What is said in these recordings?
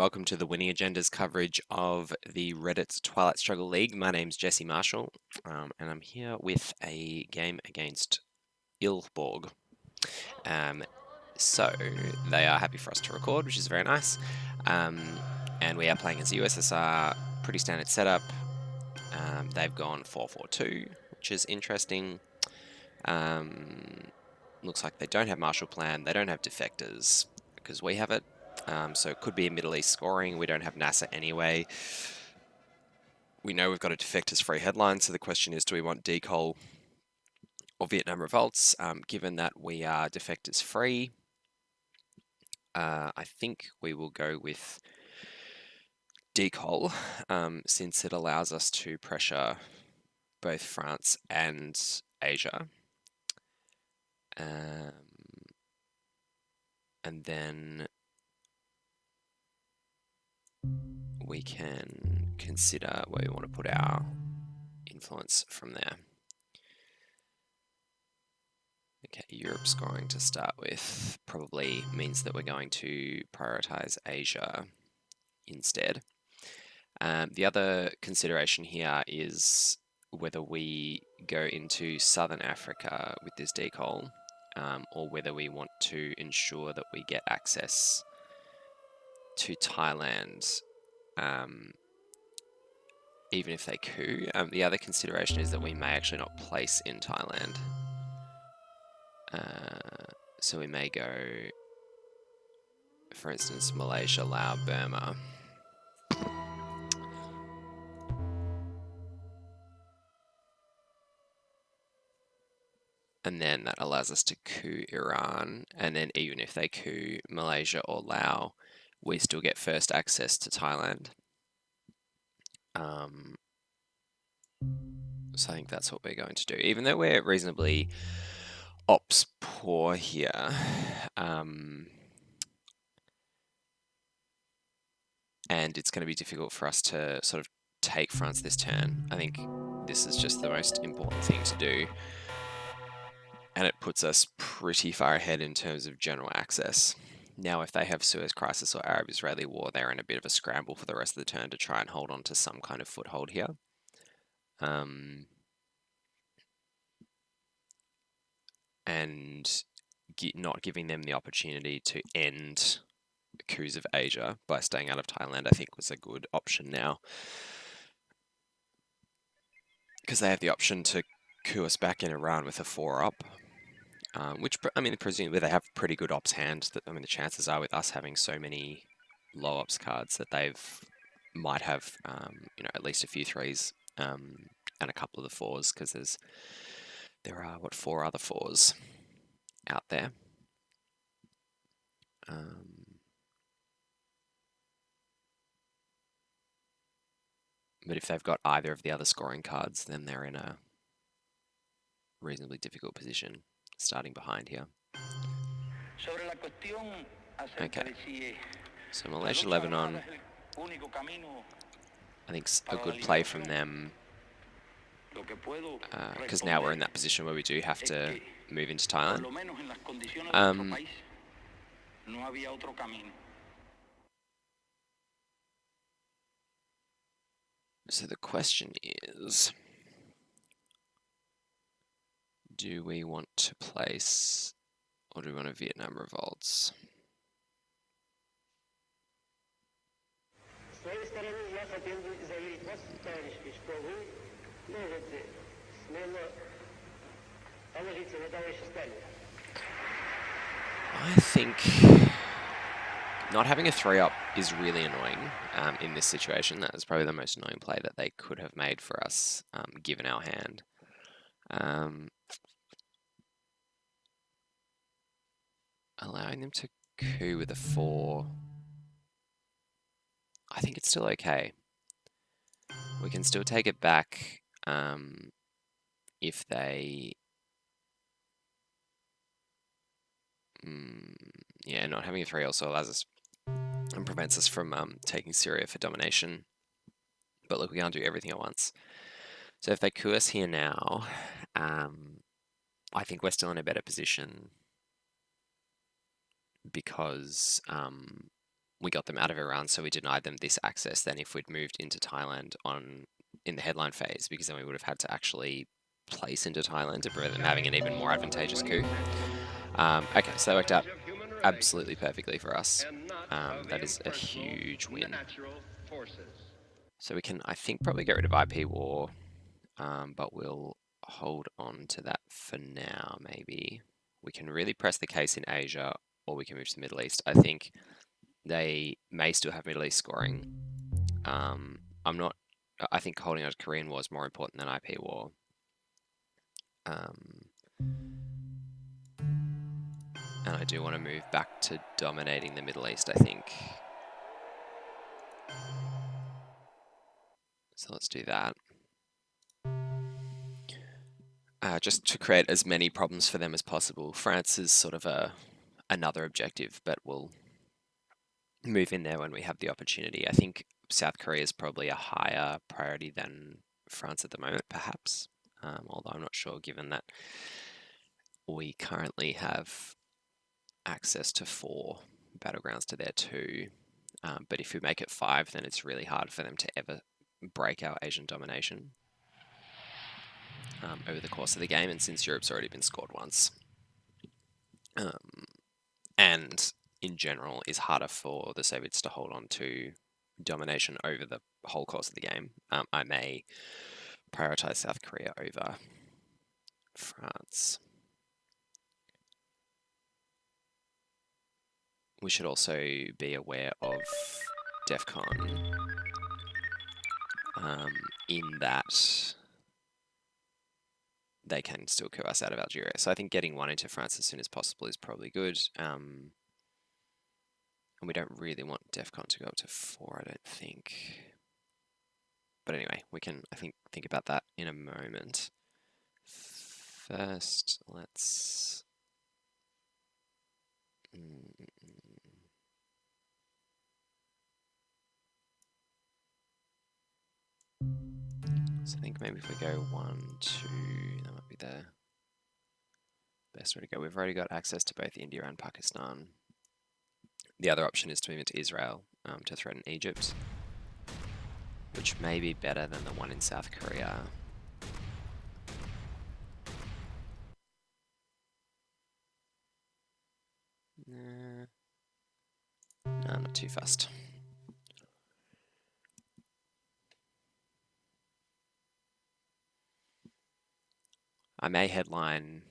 welcome to the Winning Agendas coverage of the Reddit Twilight Struggle League. My name's Jesse Marshall, and I'm here with a game against Ilborg. So they are happy for us to record, which is very nice. And we are playing as USSR, pretty standard setup. They've gone 4-4-2, which is interesting. Looks like they don't have Marshall Plan, they don't have defectors, because we have it. So it could be a Middle East scoring. We don't have NASA anyway. We know we've got a defectors free headline, so the question is, do we want Decol or Vietnam Revolts? Given that we are defectors free, I think we will go with Decol, since it allows us to pressure both France and Asia. And then we can consider where we want to put our influence from there. Okay, Europe scoring to start with probably means that we're going to prioritize Asia instead. The other consideration here is whether we go into Southern Africa with this decol, or whether we want to ensure that we get access to Thailand, even if they coup. The other consideration is that we may actually not place in Thailand. So we may go, for instance, Malaysia, Laos, Burma. And then that allows us to coup Iran. And then even if they coup Malaysia or Laos, we still get first access to Thailand. So I think that's what we're going to do. Even though we're reasonably ops poor here, and it's going to be difficult for us to sort of take France this turn. I think this is just the most important thing to do. And it puts us pretty far ahead in terms of general access. Now, if they have Suez Crisis or Arab-Israeli War, they're in a bit of a scramble for the rest of the turn to try and hold on to some kind of foothold here. And not giving them the opportunity to end the coups of Asia by staying out of Thailand, I think, was a good option now. Because they have the option to coup us back in Iran with a 4-up. Which, I mean, presumably they have pretty good ops hand. I mean, the chances are with us having so many low ops cards that they've might have, at least a few 3s and a couple of the 4s, because there are 4 other 4s out there. But if they've got either of the other scoring cards, then they're in a reasonably difficult position, starting behind here. Okay, so Malaysia, Lebanon, I think a good play from them, because now we're in that position where we do have to move into Thailand. So the question is, do we want to place, or do we want a Vietnam Revolts? I think not having a 3-up is really annoying in this situation. That is probably the most annoying play that they could have made for us, given our hand. Allowing them to coup with a 4, I think it's still okay. We can still take it back if they... yeah, not having a 3 also allows us and prevents us from taking Syria for domination. But look, we can't do everything at once. So if they coup us here now, I think we're still in a better position, because we got them out of Iran, so we denied them this access than if we'd moved into Thailand in the headline phase, because then we would have had to actually place into Thailand to prevent them having an even more advantageous coup. Okay, so that worked out absolutely perfectly for us. That is a huge win. So we can, I think, probably get rid of IP war, but we'll hold on to that for now, maybe. We can really press the case in Asia, or we can move to the Middle East. I think they may still have Middle East scoring. I think holding on to Korean War is more important than IP war. And I do want to move back to dominating the Middle East, I think. So let's do that. Just to create as many problems for them as possible. France is sort of another objective, but we'll move in there when we have the opportunity. I think South Korea is probably a higher priority than France at the moment, perhaps. Although I'm not sure, given that we currently have access to 4 battlegrounds to there too. But if we make it 5, then it's really hard for them to ever break our Asian domination over the course of the game. And since Europe's already been scored once, and in general is harder for the Soviets to hold on to domination over the whole course of the game, I may prioritize South Korea over France. We should also be aware of DEFCON in that they can still coup us out of Algeria. So I think getting 1 into France as soon as possible is probably good. And we don't really want DEFCON to go up to 4, I don't think. But anyway, we can, I think about that in a moment. First, let's... So I think maybe if we go 1, 2, that might be the best way to go. We've already got access to both India and Pakistan. The other option is to move into Israel to threaten Egypt, which may be better than the one in South Korea. No, I'm not too fussed. I may headline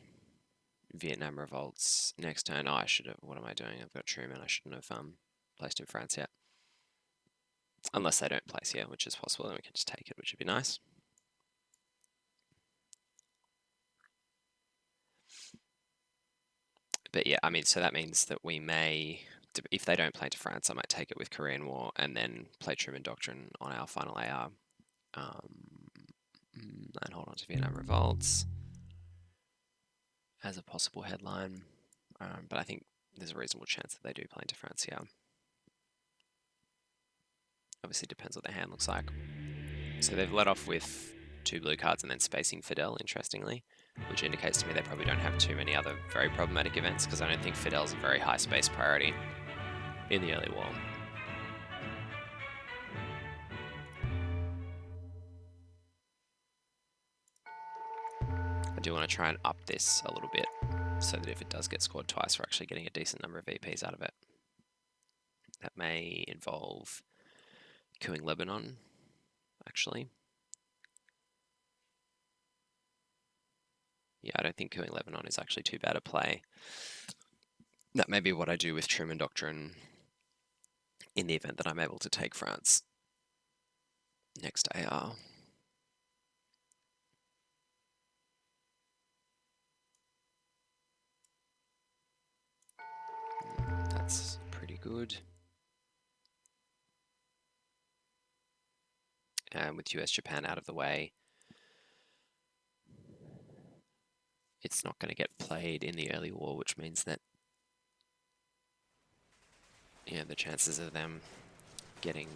Vietnam revolts next turn. Oh, I should have. What am I doing? I've got Truman. I shouldn't have placed in France yet. Unless they don't place here, which is possible, then we can just take it, which would be nice. But yeah, I mean, so that means that we may, if they don't play into France, I might take it with Korean War and then play Truman Doctrine on our final AR. And hold on to Vietnam revolts as a possible headline. But I think there's a reasonable chance that they do play into France here. Obviously depends what their hand looks like. So they've let off with 2 blue cards and then spacing Fidel, interestingly, which indicates to me they probably don't have too many other very problematic events, because I don't think Fidel's a very high space priority in the early war. I do want to try and up this a little bit, so that if it does get scored twice, we're actually getting a decent number of VPs out of it. That may involve coupping Lebanon, actually. Yeah, I don't think coupping Lebanon is actually too bad a play. That may be what I do with Truman Doctrine in the event that I'm able to take France next AR. That's pretty good. And with US-Japan out of the way, it's not going to get played in the early war, which means that the chances of them getting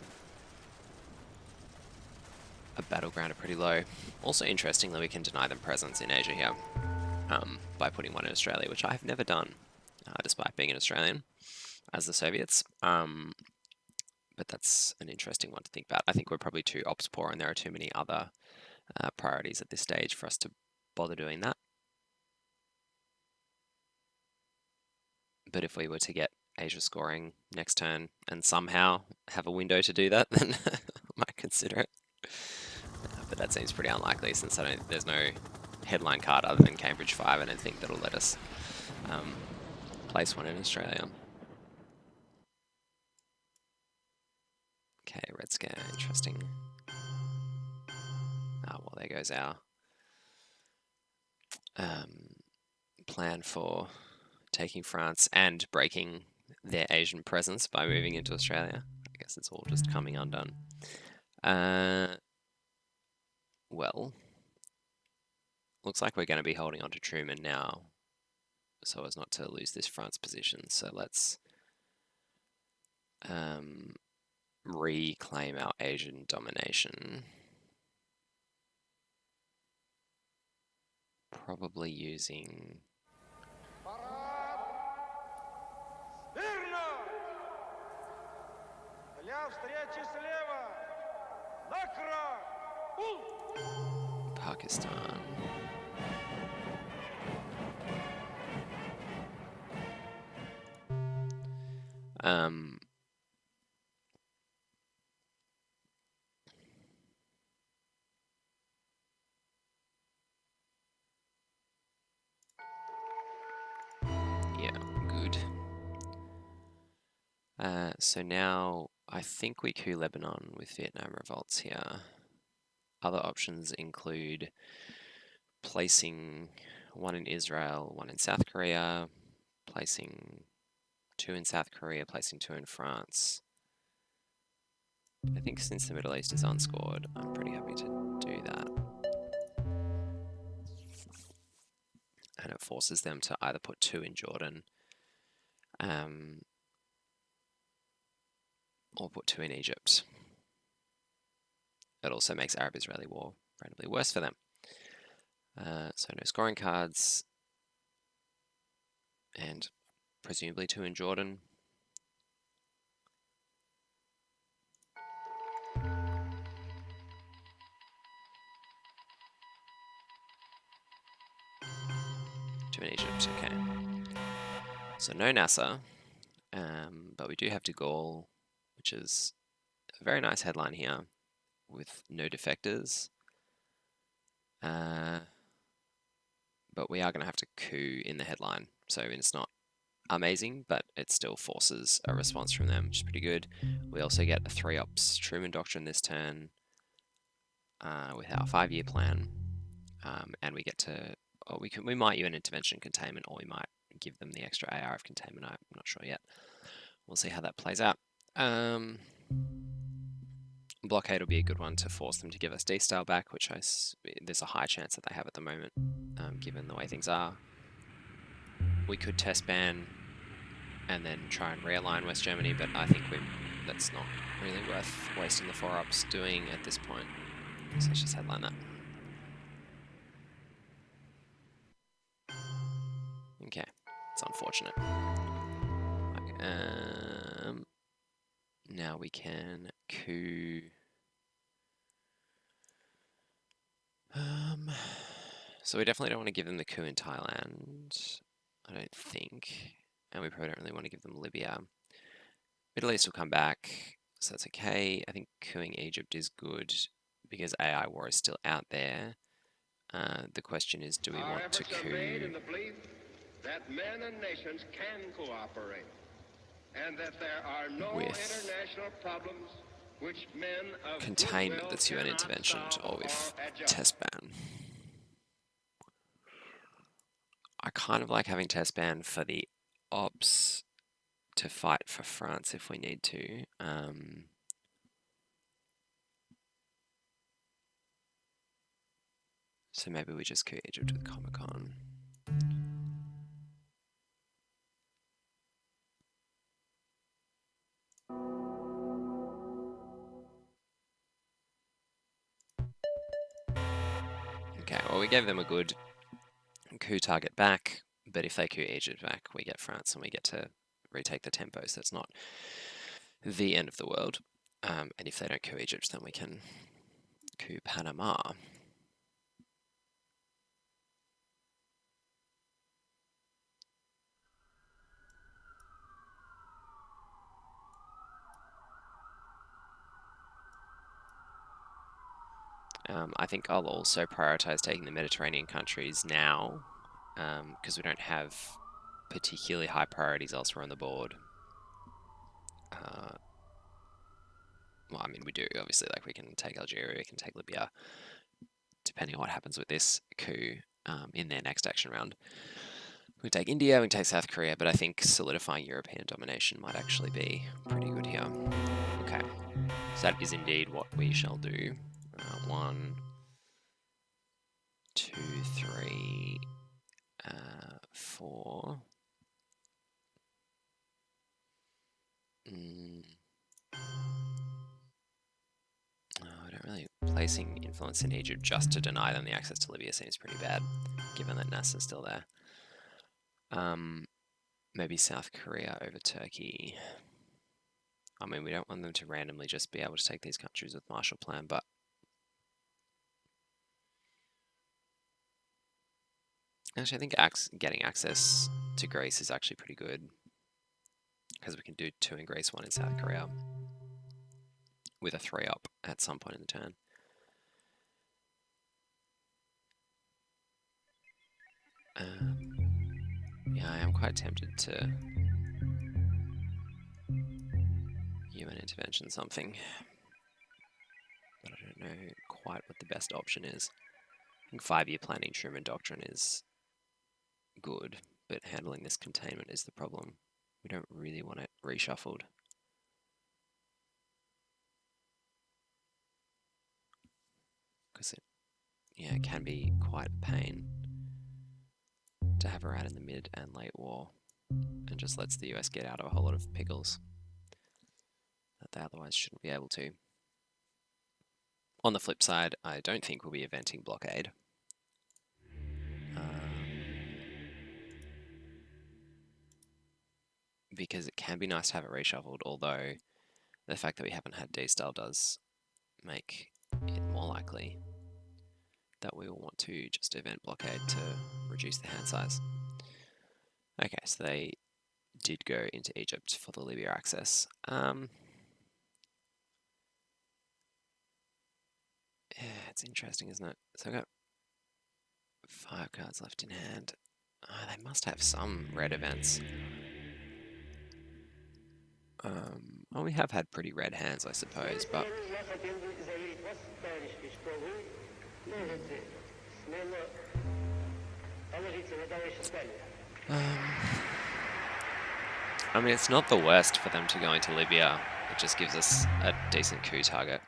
a battleground are pretty low. Also, interestingly, we can deny them presence in Asia here by putting 1 in Australia, which I've never done, despite being an Australian, as the Soviets. but that's an interesting one to think about. I think we're probably too ops poor and there are too many other priorities at this stage for us to bother doing that. But if we were to get Asia scoring next turn and somehow have a window to do that, then I might consider it. But that seems pretty unlikely since there's no headline card other than Cambridge 5. I don't think that'll let us place one in Australia. Okay, Red Scare, interesting. Oh, well, there goes our plan for taking France and breaking their Asian presence by moving into Australia. I guess it's all just coming undone. Well, looks like we're going to be holding on to Truman now so as not to lose this France position. So let's reclaim our Asian domination. Probably using... Pakistan. Yeah, good. So now I think we coup Lebanon with Vietnam revolts here. Other options include placing one in Israel, one in South Korea, placing 2 in South Korea, placing 2 in France. I think since the Middle East is unscored, I'm pretty happy to do that. And it forces them to either put 2 in Jordan or put 2 in Egypt. It also makes Arab-Israeli war randomly worse for them. So no scoring cards, and presumably 2 in Jordan. Two in Egypt, okay. So no NASA, but we do have De Gaulle, which is a very nice headline here with no defectors. But we are going to have to coup in the headline. So it's not amazing, but it still forces a response from them, which is pretty good. We also get a 3 ops Truman Doctrine this turn with our 5-year plan. And we get to, or we might use an intervention containment, or we might give them the extra AR of containment. I'm not sure yet. We'll see how that plays out. Blockade will be a good one to force them to give us D-style back, which there's a high chance that they have at the moment, given the way things are. We could test ban and then try and realign West Germany, but I think that's not really worth wasting the 4 ops doing at this point. So let's just headline that. Okay, it's unfortunate. Now we can coup. So we definitely don't want to give them the coup in Thailand, I don't think. And we probably don't really want to give them Libya. Middle East will come back, so that's okay. I think coupping Egypt is good because AI war is still out there. The question is, do we want to coup... that men and nations can cooperate, and that there are no international problems which men of containment that's UN intervention, or with test ban. I kind of like having test ban for the ops to fight for France if we need to. So maybe we just coup Egypt with Comic-Con. Okay, well we gave them a good coup target back, but if they coup Egypt back, we get France and we get to retake the tempo, so it's not the end of the world. And if they don't coup Egypt, then we can coup Panama. I think I'll also prioritize taking the Mediterranean countries now, because we don't have particularly high priorities elsewhere on the board. Well, I mean, we do, obviously, like we can take Algeria, we can take Libya, depending on what happens with this coup in their next action round. We can take India, we can take South Korea, but I think solidifying European domination might actually be pretty good here. Okay, so that is indeed what we shall do. 1, 2, 3, 4. I don't really. Placing influence in Egypt just to deny them the access to Libya seems pretty bad, given that NASA's still there. Maybe South Korea over Turkey. I mean, we don't want them to randomly just be able to take these countries with Marshall Plan, but actually, I think getting access to Greece is actually pretty good, because we can do 2 in Greece, 1 in South Korea, with a 3 up at some point in the turn. Yeah, I am quite tempted to UN intervention something, but I don't know quite what the best option is. I think 5-year planning Truman Doctrine is good, but handling this containment is the problem. We don't really want it reshuffled. Because it can be quite a pain to have her out in the mid and late war, and just lets the US get out of a whole lot of pickles that they otherwise shouldn't be able to. On the flip side, I don't think we'll be eventing blockade. Because it can be nice to have it reshuffled, although the fact that we haven't had D-style does make it more likely that we will want to just event blockade to reduce the hand size. Okay, so they did go into Egypt for the Libya access. Yeah, it's interesting, isn't it? So I've got 5 cards left in hand. They must have some red events. Well, we have had pretty red hands, I suppose, but I mean, it's not the worst for them to go into Libya. It just gives us a decent coup target.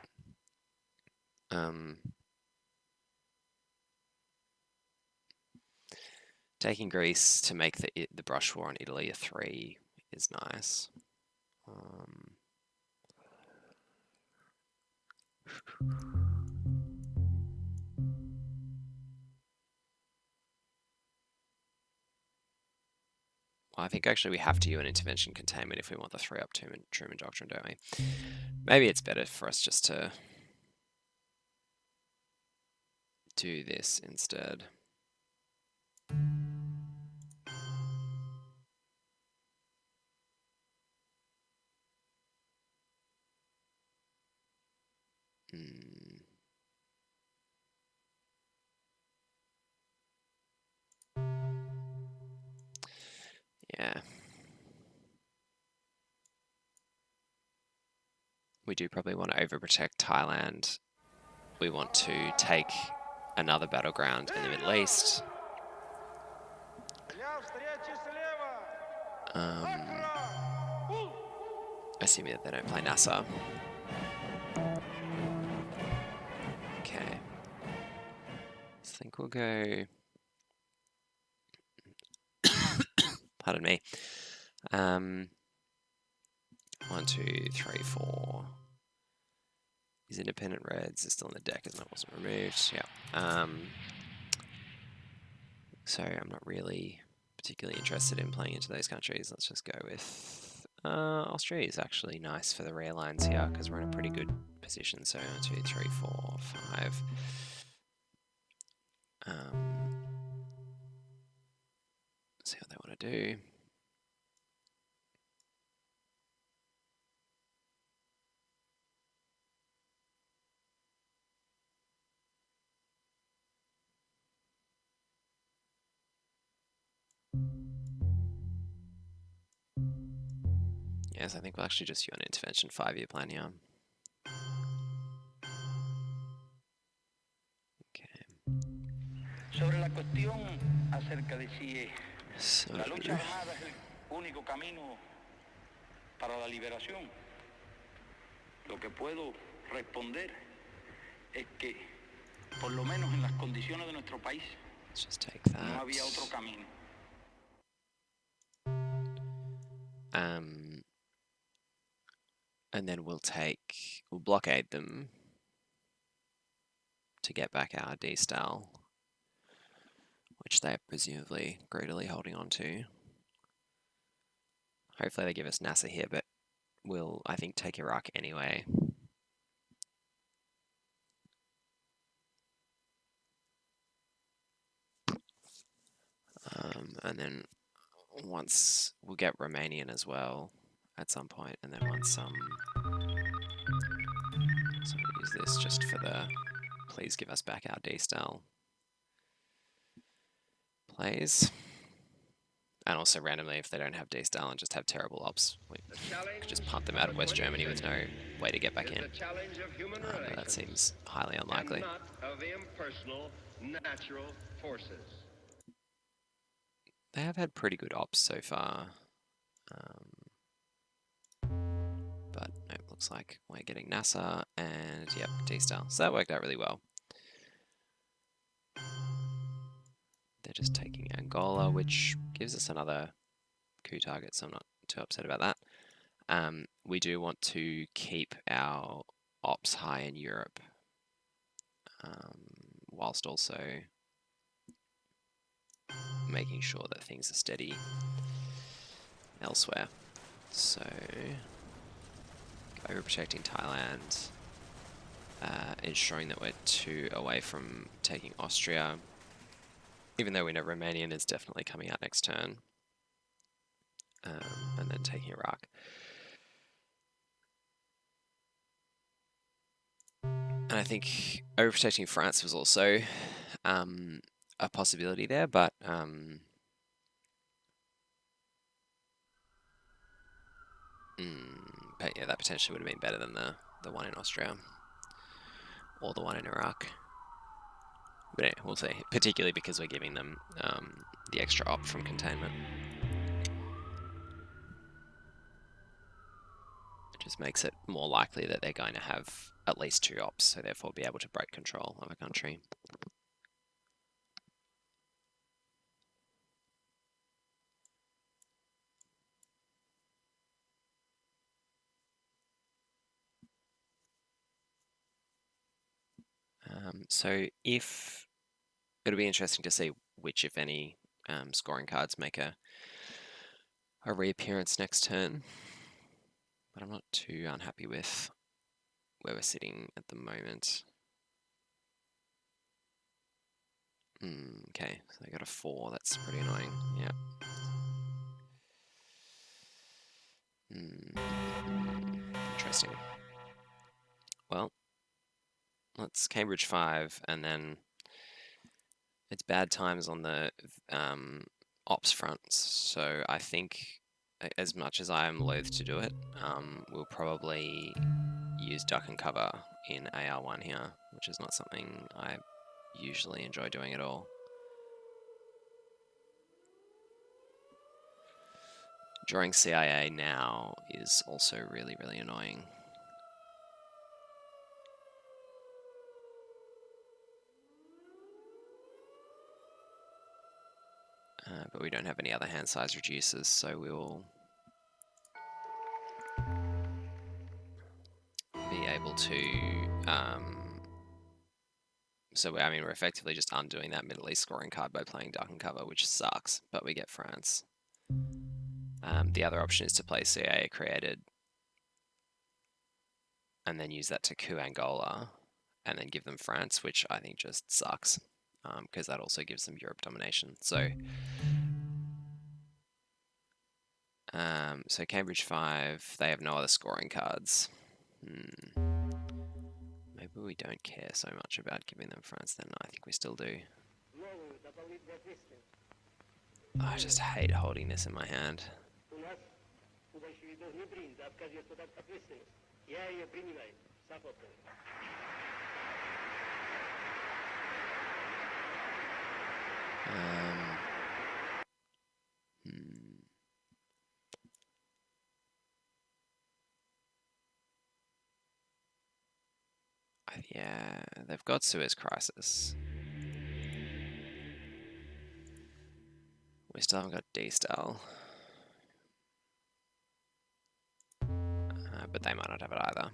Taking Greece to make the brush war on Italy a 3 is nice. Well, I think actually we have to do an intervention containment if we want the 3 up Truman Doctrine, don't we? Maybe it's better for us just to do this instead. Yeah. We do probably want to overprotect Thailand. We want to take another battleground in the Middle East. Assuming that they don't play NASA. Okay. So I think we'll go... Pardon me. 1, 2, 3, 4. These independent reds are still in the deck, isn't it? Wasn't removed. Yeah. So I'm not really particularly interested in playing into those countries. Let's just go with Australia is actually nice for the realigns here because we're in a pretty good position. So 1, 2, 3, 4, 5. See what they want to do. Yes, I think we'll actually just do an intervention 5-year plan here. Sobre la cuestión acerca de si So, la lucha armada es el único camino para la liberación, lo que puedo responder es que, por lo menos en las condiciones de nuestro país, let's just take that. no había otro camino. And then we'll blockade them to get back our D-style, which they're presumably greedily holding on to. Hopefully they give us NASA here, but we'll, I think, take Iraq anyway. And then once we'll get Romanian as well at some point, and then once so we'll use this just for the please give us back our D-style plays. And also randomly, if they don't have D-style and just have terrible ops, we could just punt them out of West Germany with no way to get back in. But that seems highly unlikely. And not of impersonal, natural forces. They have had pretty good ops so far. But no, it looks like we're getting NASA and, yep, D-style. So that worked out really well. They're just taking Angola, which gives us another coup target, so I'm not too upset about that. We do want to keep our ops high in Europe, whilst also making sure that things are steady elsewhere. So, overprotecting Thailand, ensuring that we're 2 away from taking Austria, even though we know Romanian is definitely coming out next turn, and then taking Iraq. And I think overprotecting France was also a possibility there, but yeah, that potentially would have been better than the one in Austria or the one in Iraq. But anyway, we'll see, particularly because we're giving them the extra op from containment. It just makes it more likely that they're going to have at least 2 ops, so therefore be able to break control of a country. So if it'll be interesting to see which, if any, scoring cards make a reappearance next turn, but I'm not too unhappy with where we're sitting at the moment. Okay, so they got a 4. That's pretty annoying. Yeah. Interesting. Well, let's Cambridge 5, and then it's bad times on the ops front. So I think, as much as I am loath to do it, we'll probably use duck and cover in AR1 here, which is not something I usually enjoy doing at all. Drawing CIA now is also really, really annoying. But we don't have any other hand size reducers, so we will be able to... I mean, we're effectively just undoing that Middle East scoring card by playing duck and cover, which sucks, but we get France. The other option is to play CIA created and then use that to coup Angola and then give them France, which I think just sucks because that also gives them Europe domination. So Cambridge 5, they have no other scoring cards. Maybe we don't care so much about giving them France then. I think we still do. I just hate holding this in my hand. Yeah, they've got Suez Crisis. We still haven't got D-Style. But they might not have it either.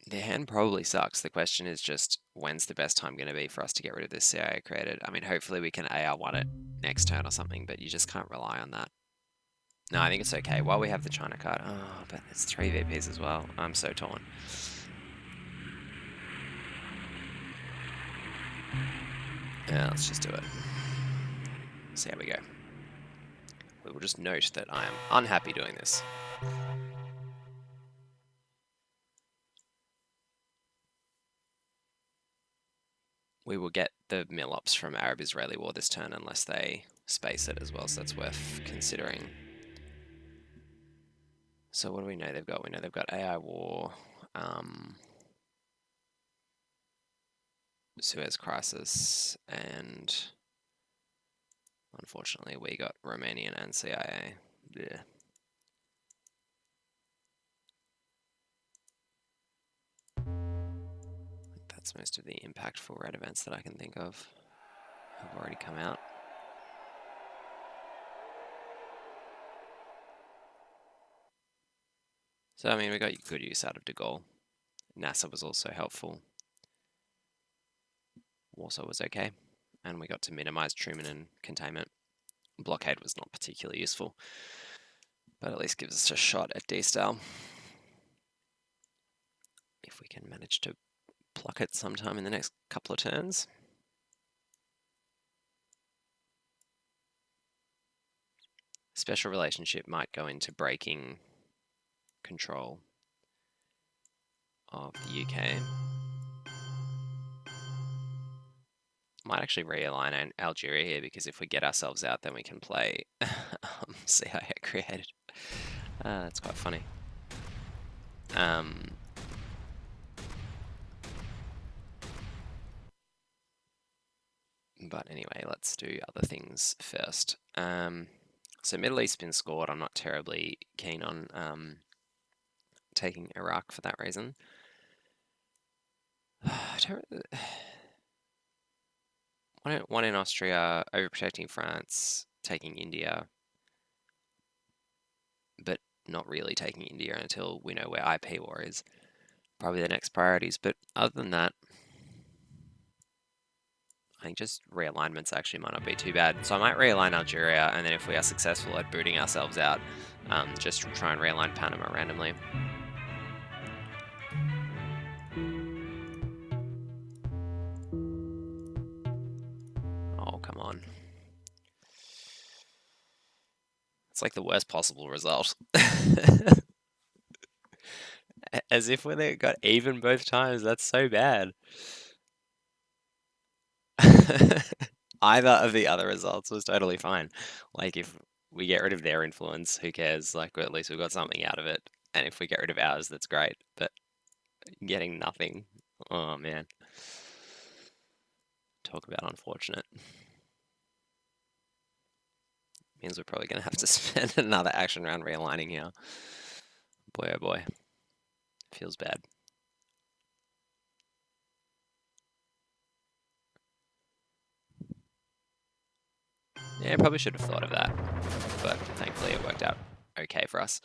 Their hand probably sucks. The question is just, when's the best time going to be for us to get rid of this CIA created? I mean, hopefully we can AR1 it next turn or something, but you just can't rely on that. No, I think it's okay. While we have the China card. Oh, but it's 3 VPs as well. I'm so torn. Yeah, let's just do it. See how we go. We will just note that I am unhappy doing this. We will get the mill-ups from Arab-Israeli war this turn unless they space it as well, so that's worth considering. So what do we know they've got? We know they've got AI war, Suez Crisis, and unfortunately we got Romanian and CIA. Yeah. That's most of the impactful red events that I can think of have already come out. So, I mean, we got good use out of De Gaulle. NASA was also helpful. Warsaw was okay. And we got to minimize Truman and containment. Blockade was not particularly useful, but at least gives us a shot at D-Style. If we can manage to pluck it sometime in the next couple of turns. Special relationship might go into breaking control of the UK. Might actually realign Algeria here, because if we get ourselves out, then we can play CIA created. That's quite funny. But anyway, let's do other things first. So Middle East's been scored. I'm not terribly keen on taking Iraq for that reason. One in Austria, overprotecting France, taking India, but not really taking India until we know where IP war is. Probably the next priorities, but other than that, I think just realignments actually might not be too bad. So I might realign Algeria, and then if we are successful at booting ourselves out, just try and realign Panama randomly. Oh, come on. It's like the worst possible result. As if when they got even both times, that's so bad. Either of the other results was totally fine. Like, if we get rid of their influence, who cares? Like, at least we've got something out of it. And if we get rid of ours, that's great. But getting nothing, oh man. Talk about unfortunate. Means we're probably going to have to spend another action round realigning here. Boy, oh boy. Feels bad. Yeah, probably should have thought of that, but thankfully it worked out okay for us.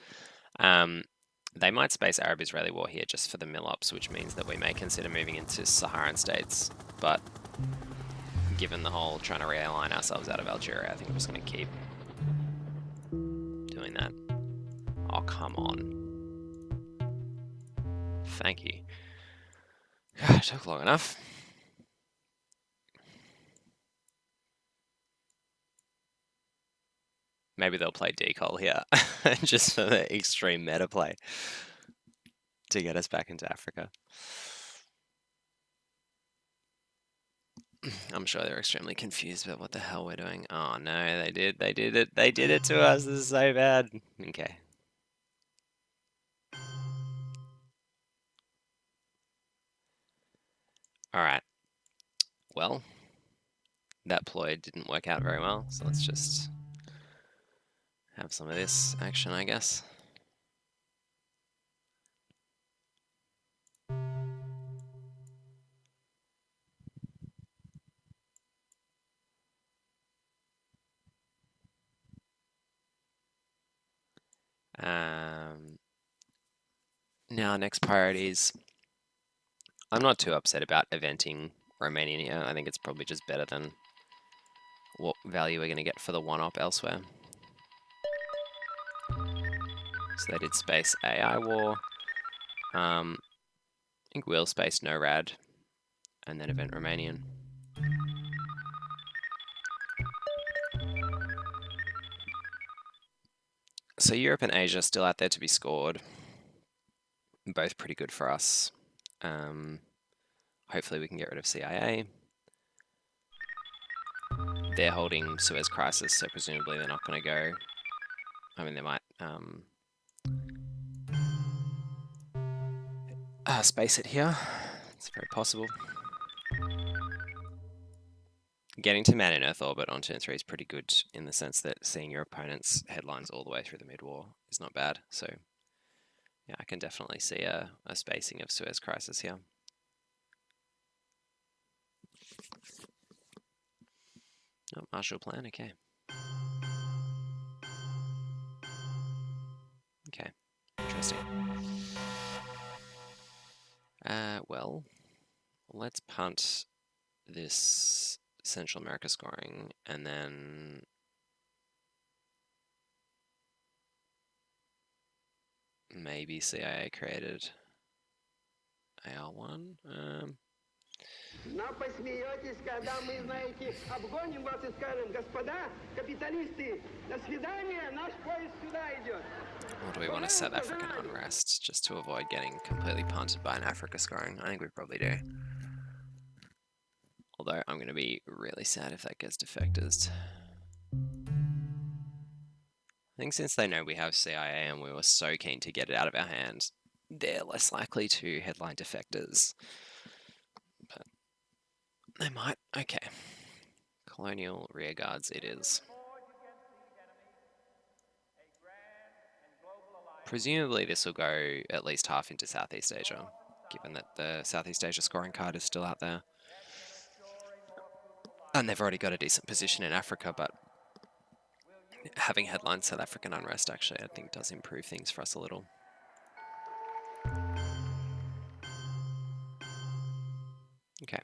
They might space Arab-Israeli war here just for the mill-ups, which means that we may consider moving into Saharan states, but given the whole trying to realign ourselves out of Algeria, I think I'm just going to keep doing that. Oh, come on. Thank you. God, it took long enough. Maybe they'll play Decol here, just for the extreme meta play to get us back into Africa. I'm sure they're extremely confused about what the hell we're doing. Oh no, they did it to us. This is so bad. Okay. Alright. Well, that ploy didn't work out very well, so let's just have some of this action, I guess. Now, next priorities. I'm not too upset about eventing Romanian here. I think it's probably just better than what value we're going to get for the one-op elsewhere. So they did space AI war. I think wheel space NORAD, and then event Romanian. So Europe and Asia still out there to be scored. Both pretty good for us. Hopefully we can get rid of CIA. They're holding Suez Crisis, so presumably they're not going to go. I mean, they might space it here. It's very possible. Getting to man in Earth orbit on turn 3 is pretty good in the sense that seeing your opponent's headlines all the way through the mid-war is not bad. So, yeah, I can definitely see a spacing of Suez Crisis here. Oh, Marshall Plan, okay. Okay, interesting. Well, let's punt this Central America scoring, and then maybe CIA created AR1. Но посмеетесь, когда мы, знаете, обгоним вас и скажем: господа капиталисты, до свидания, наш поезд сюда идет. Or do we want to South African unrest just to avoid getting completely punted by an Africa scoring? I think we probably do. Although I'm going to be really sad if that gets defectors. I think since they know we have CIA and we were so keen to get it out of our hands, they're less likely to headline defectors. But they might. Okay. Colonial rearguards it is. Presumably this will go at least half into Southeast Asia, given that the Southeast Asia scoring card is still out there. And they've already got a decent position in Africa, but having headline South African unrest actually I think does improve things for us a little. Okay.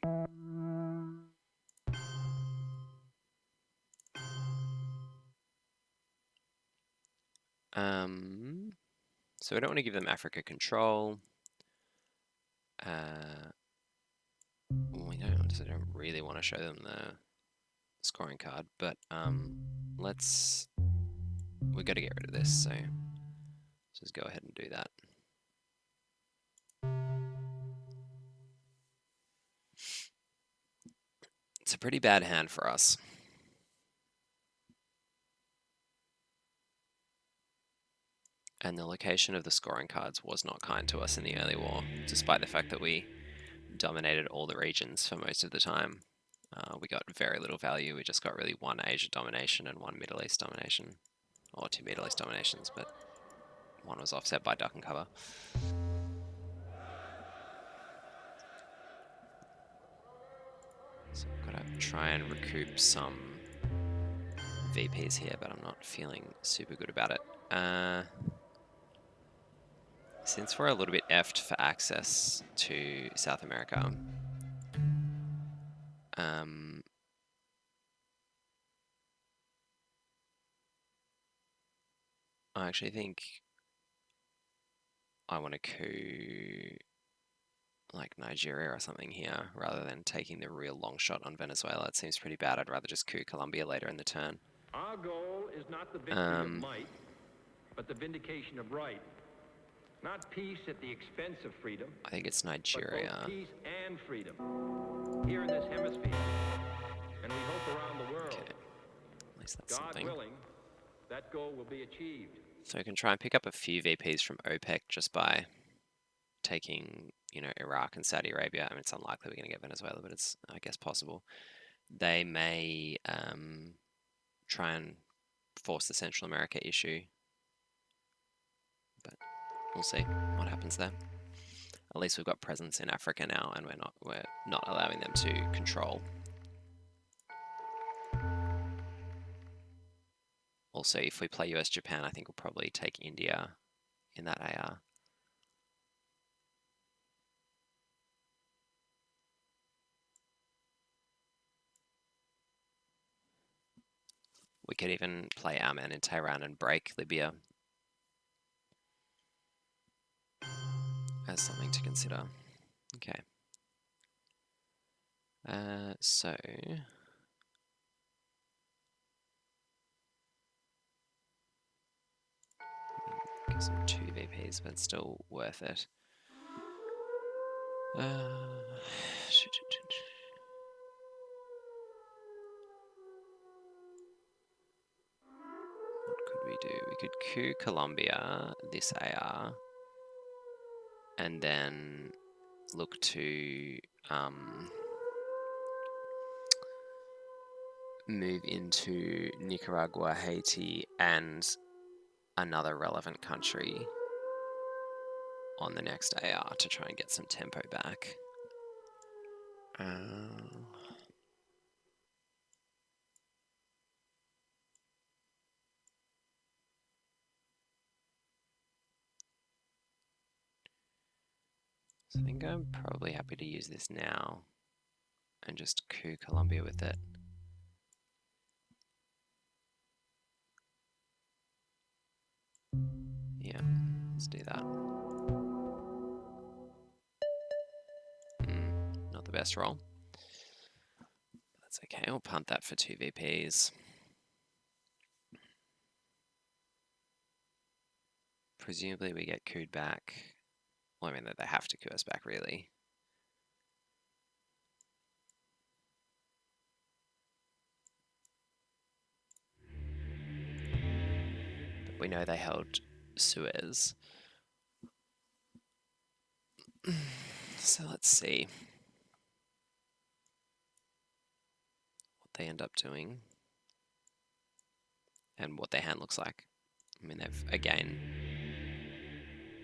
So we don't want to give them Africa control. We don't really want to show them the scoring card, but we've got to get rid of this, so let's just go ahead and do that. It's a pretty bad hand for us. And the location of the scoring cards was not kind to us in the early war, despite the fact that we dominated all the regions for most of the time. We got very little value. We just got really one Asia domination and one Middle East domination, or two Middle East dominations, but one was offset by duck and cover. So I've got to try and recoup some VPs here, but I'm not feeling super good about it. Since we're a little bit effed for access to South America, I actually think I want to coup like Nigeria or something here rather than taking the real long shot on Venezuela. It seems pretty bad. I'd rather just coup Colombia later in the turn. Our goal is not the victory of might, but the vindication of right. Not peace at the expense of freedom, I think it's but Nigeria. both peace and freedom here in this hemisphere, and we hope around the world. Okay, at least that's God something. willing, that goal will be achieved. So we can try and pick up a few VPs from OPEC just by taking, Iraq and Saudi Arabia. I mean, it's unlikely we're going to get Venezuela, but it's, I guess, possible. They may try and force the Central America issue, but we'll see what happens there. At least we've got presence in Africa now, and we're not allowing them to control. Also, if we play US Japan, I think we'll probably take India in that AR. We could even play our men in Tehran and break Libya as something to consider. Okay. So get some 2 VPs, but it's still worth it. What could we do? We could coup Colombia, this AR, and then look to move into Nicaragua, Haiti, and another relevant country on the next AR to try and get some tempo back. So I think I'm probably happy to use this now and just coup Colombia with it. Yeah, let's do that. Not the best roll. That's okay, we'll punt that for 2 VPs. Presumably we get couped back. Well, I mean, they have to coup us back, really. But we know they held Suez. So let's see what they end up doing and what their hand looks like. I mean, they've, again,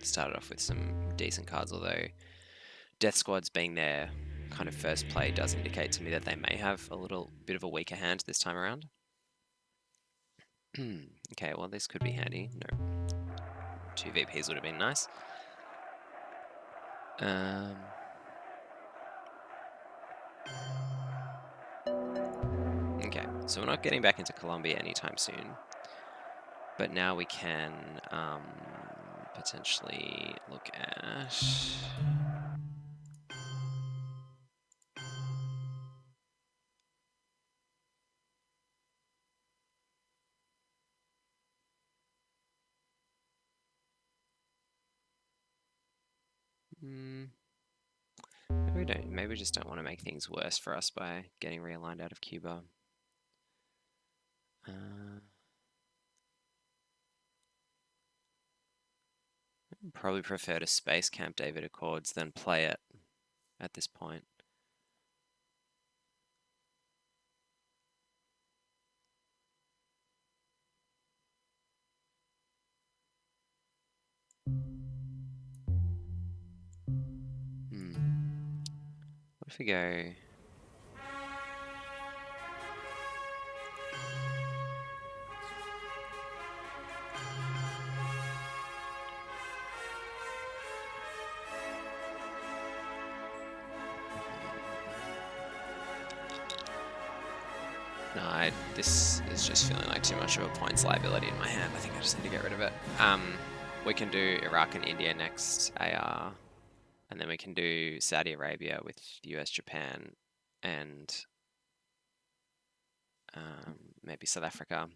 started off with some decent cards, although Death Squad's being their kind of first play does indicate to me that they may have a little bit of a weaker hand this time around. Okay, well, this could be handy. No, 2 VPs would have been nice. Okay, so we're not getting back into Colombia anytime soon, but now we can potentially look at... Maybe we don't. Maybe we just don't want to make things worse for us by getting realigned out of Cuba. Probably prefer to space camp David Accords than play it at this point. What if we go... No, this is just feeling like too much of a points liability in my hand. I think I just need to get rid of it. We can do Iraq and India next, AR, and then we can do Saudi Arabia with US, Japan, and maybe South Africa,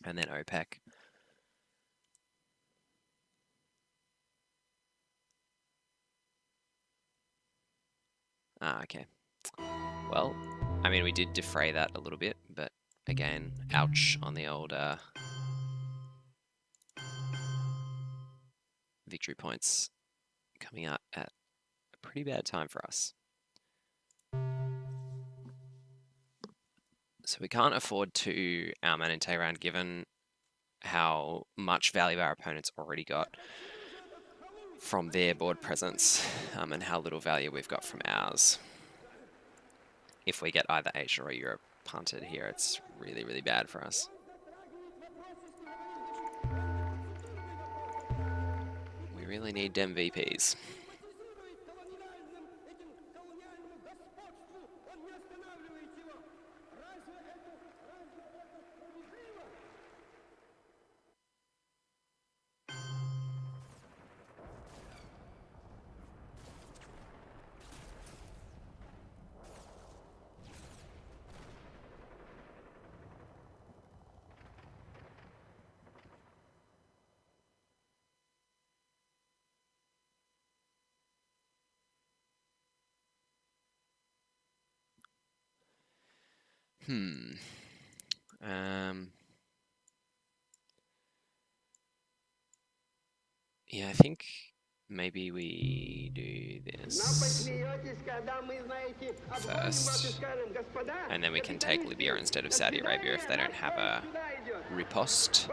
and then OPEC. Okay. Well, I mean, we did defray that a little bit, but again, ouch on the old victory points coming out at a pretty bad time for us. So we can't afford to outman in Tehran given how much value our opponents already got from their board presence and how little value we've got from ours. If we get either Asia or Europe punted here, it's really, really bad for us. We really need dem VPs. Yeah, I think maybe we do this first, and then we can take Libya instead of Saudi Arabia if they don't have a riposte.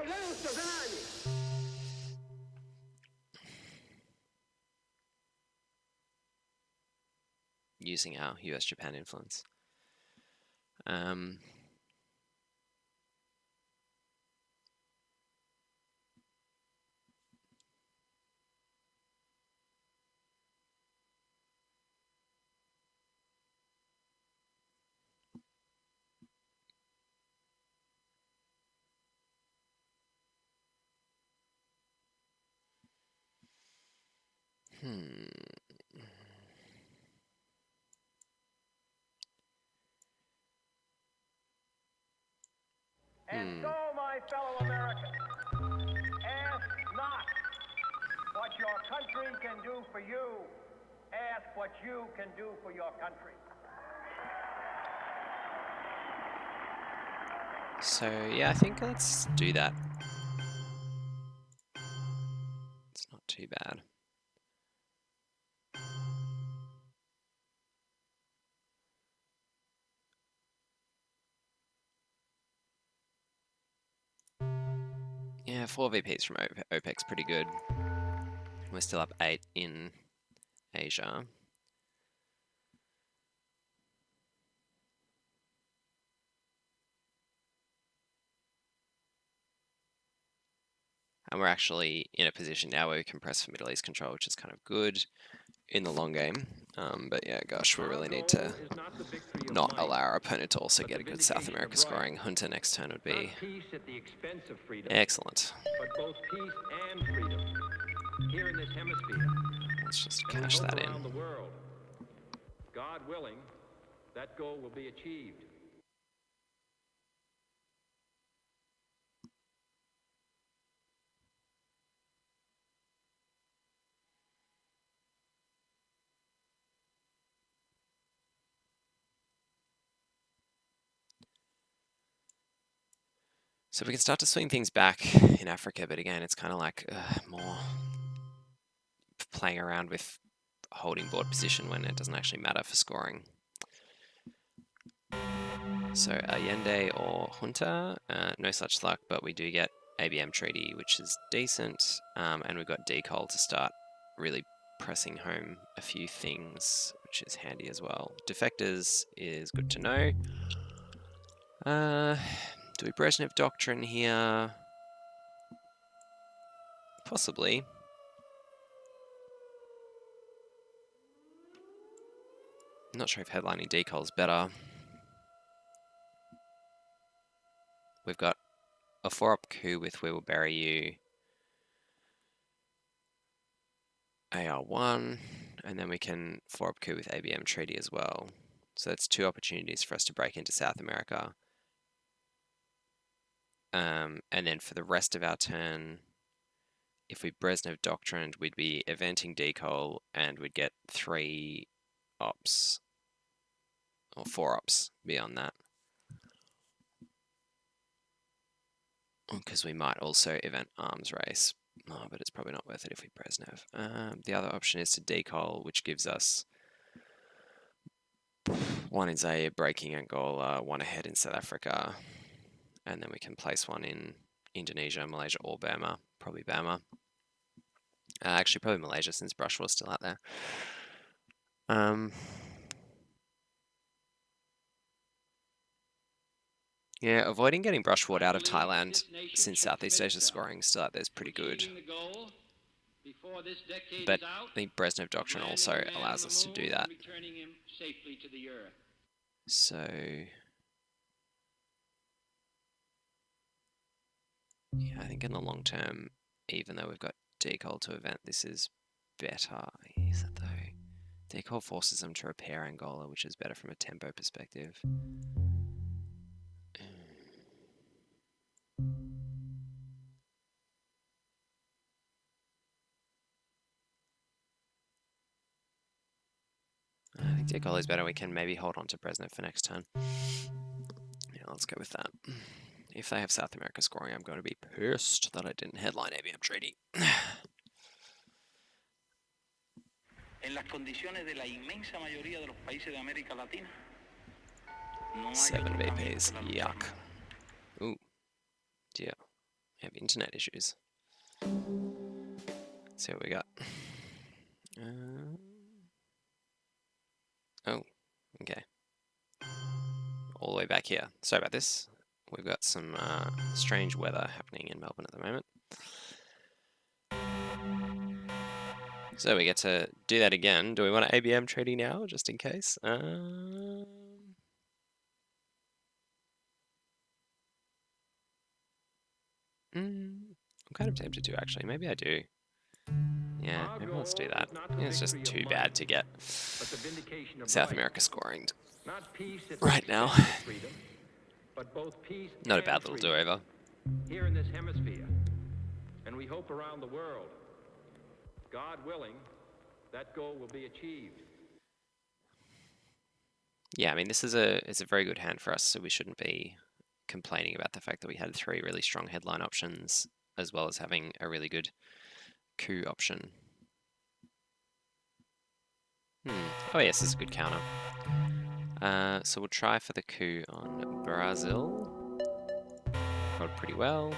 Using our US-Japan influence. And so, my fellow Americans, ask not what your country can do for you. Ask what you can do for your country. So, yeah, I think let's do that. It's not too bad. Yeah, 4 VPs from OPEC's pretty good. We're still up 8 in Asia. And we're actually in a position now where we can press for Middle East control, which is kind of good in the long game. But yeah, gosh, we really need to not allow our opponent to also get a good South America scoring. Junta next turn would be excellent. But both peace and freedom here in this hemisphere. Let's just cash that in. Around the world. God willing, that goal will be achieved. So we can start to swing things back in Africa, but again, it's kind of like more playing around with holding board position when it doesn't actually matter for scoring. So Allende or Junta, no such luck, but we do get ABM treaty, which is decent, and we've got decol to start really pressing home a few things, which is handy as well. Defectors is good to know. Do we Brezhnev Doctrine here? Possibly. I'm not sure if headlining decol is better. we've got a 4-op coup with We Will Bury You, AR1, and then we can 4-op coup with ABM Treaty as well. So that's 2 opportunities for us to break into South America. And then for the rest of our turn, if we Brezhnev doctrined, we'd be eventing decol and we'd get 3 ops or 4 ops beyond that. Because we might also event arms race. Oh, but it's probably not worth it if we Brezhnev. The other option is to decol, which gives us 1 in Zaire, breaking Angola, 1 ahead in South Africa, and then we can place 1 in Indonesia, Malaysia, or Burma. Probably Burma. Actually, probably Malaysia since Brush was still out there. Yeah, avoiding getting Brushwood out of Thailand since Southeast Asia's scoring still out there is pretty good. But I think Brezhnev Doctrine also allows us to do that. So, yeah, I think in the long term, even though we've got decol to event, this is better. Is it though? Decol forces them to repair Angola, which is better from a tempo perspective. I think decol is better. We can maybe hold on to Brezhnev for next turn. Yeah, let's go with that. If they have South America scoring, I'm going to be pissed that I didn't headline ABM Treaty. En las condiciones de la inmensa mayoría de los países de América Latina, no hay 7 otro camino VPs. que la lucha Yuck. armada. Ooh. Dear. We have internet issues. Let's see what we got. Oh, okay. All the way back here. Sorry about this. We've got some strange weather happening in Melbourne at the moment. So we get to do that again. Do we want an ABM treaty now, just in case? I'm kind of tempted to, actually. Maybe I do. Yeah, maybe let's do that. It's just too bad to get South America scoring right now. Not a bad little do-over. Here in this hemisphere, and we hope around the world. God willing, that goal will be achieved. Yeah, I mean, it's a very good hand for us, so we shouldn't be complaining about the fact that we had 3 really strong headline options, as well as having a really good coup option. Oh yes, this is a good counter. So we'll try for the coup on Brazil. Rolled pretty well.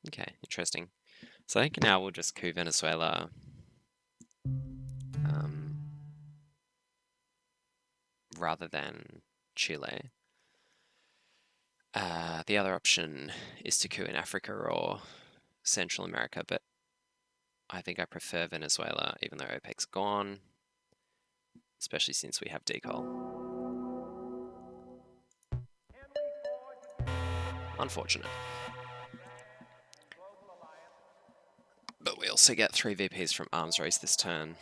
Okay, interesting. So I think now we'll just coup Venezuela. Rather than Chile. The other option is to coup in Africa or Central America, but I think I prefer Venezuela, even though OPEC's gone, especially since we have decol. Unfortunate. But we also get 3 VPs from arms race this turn,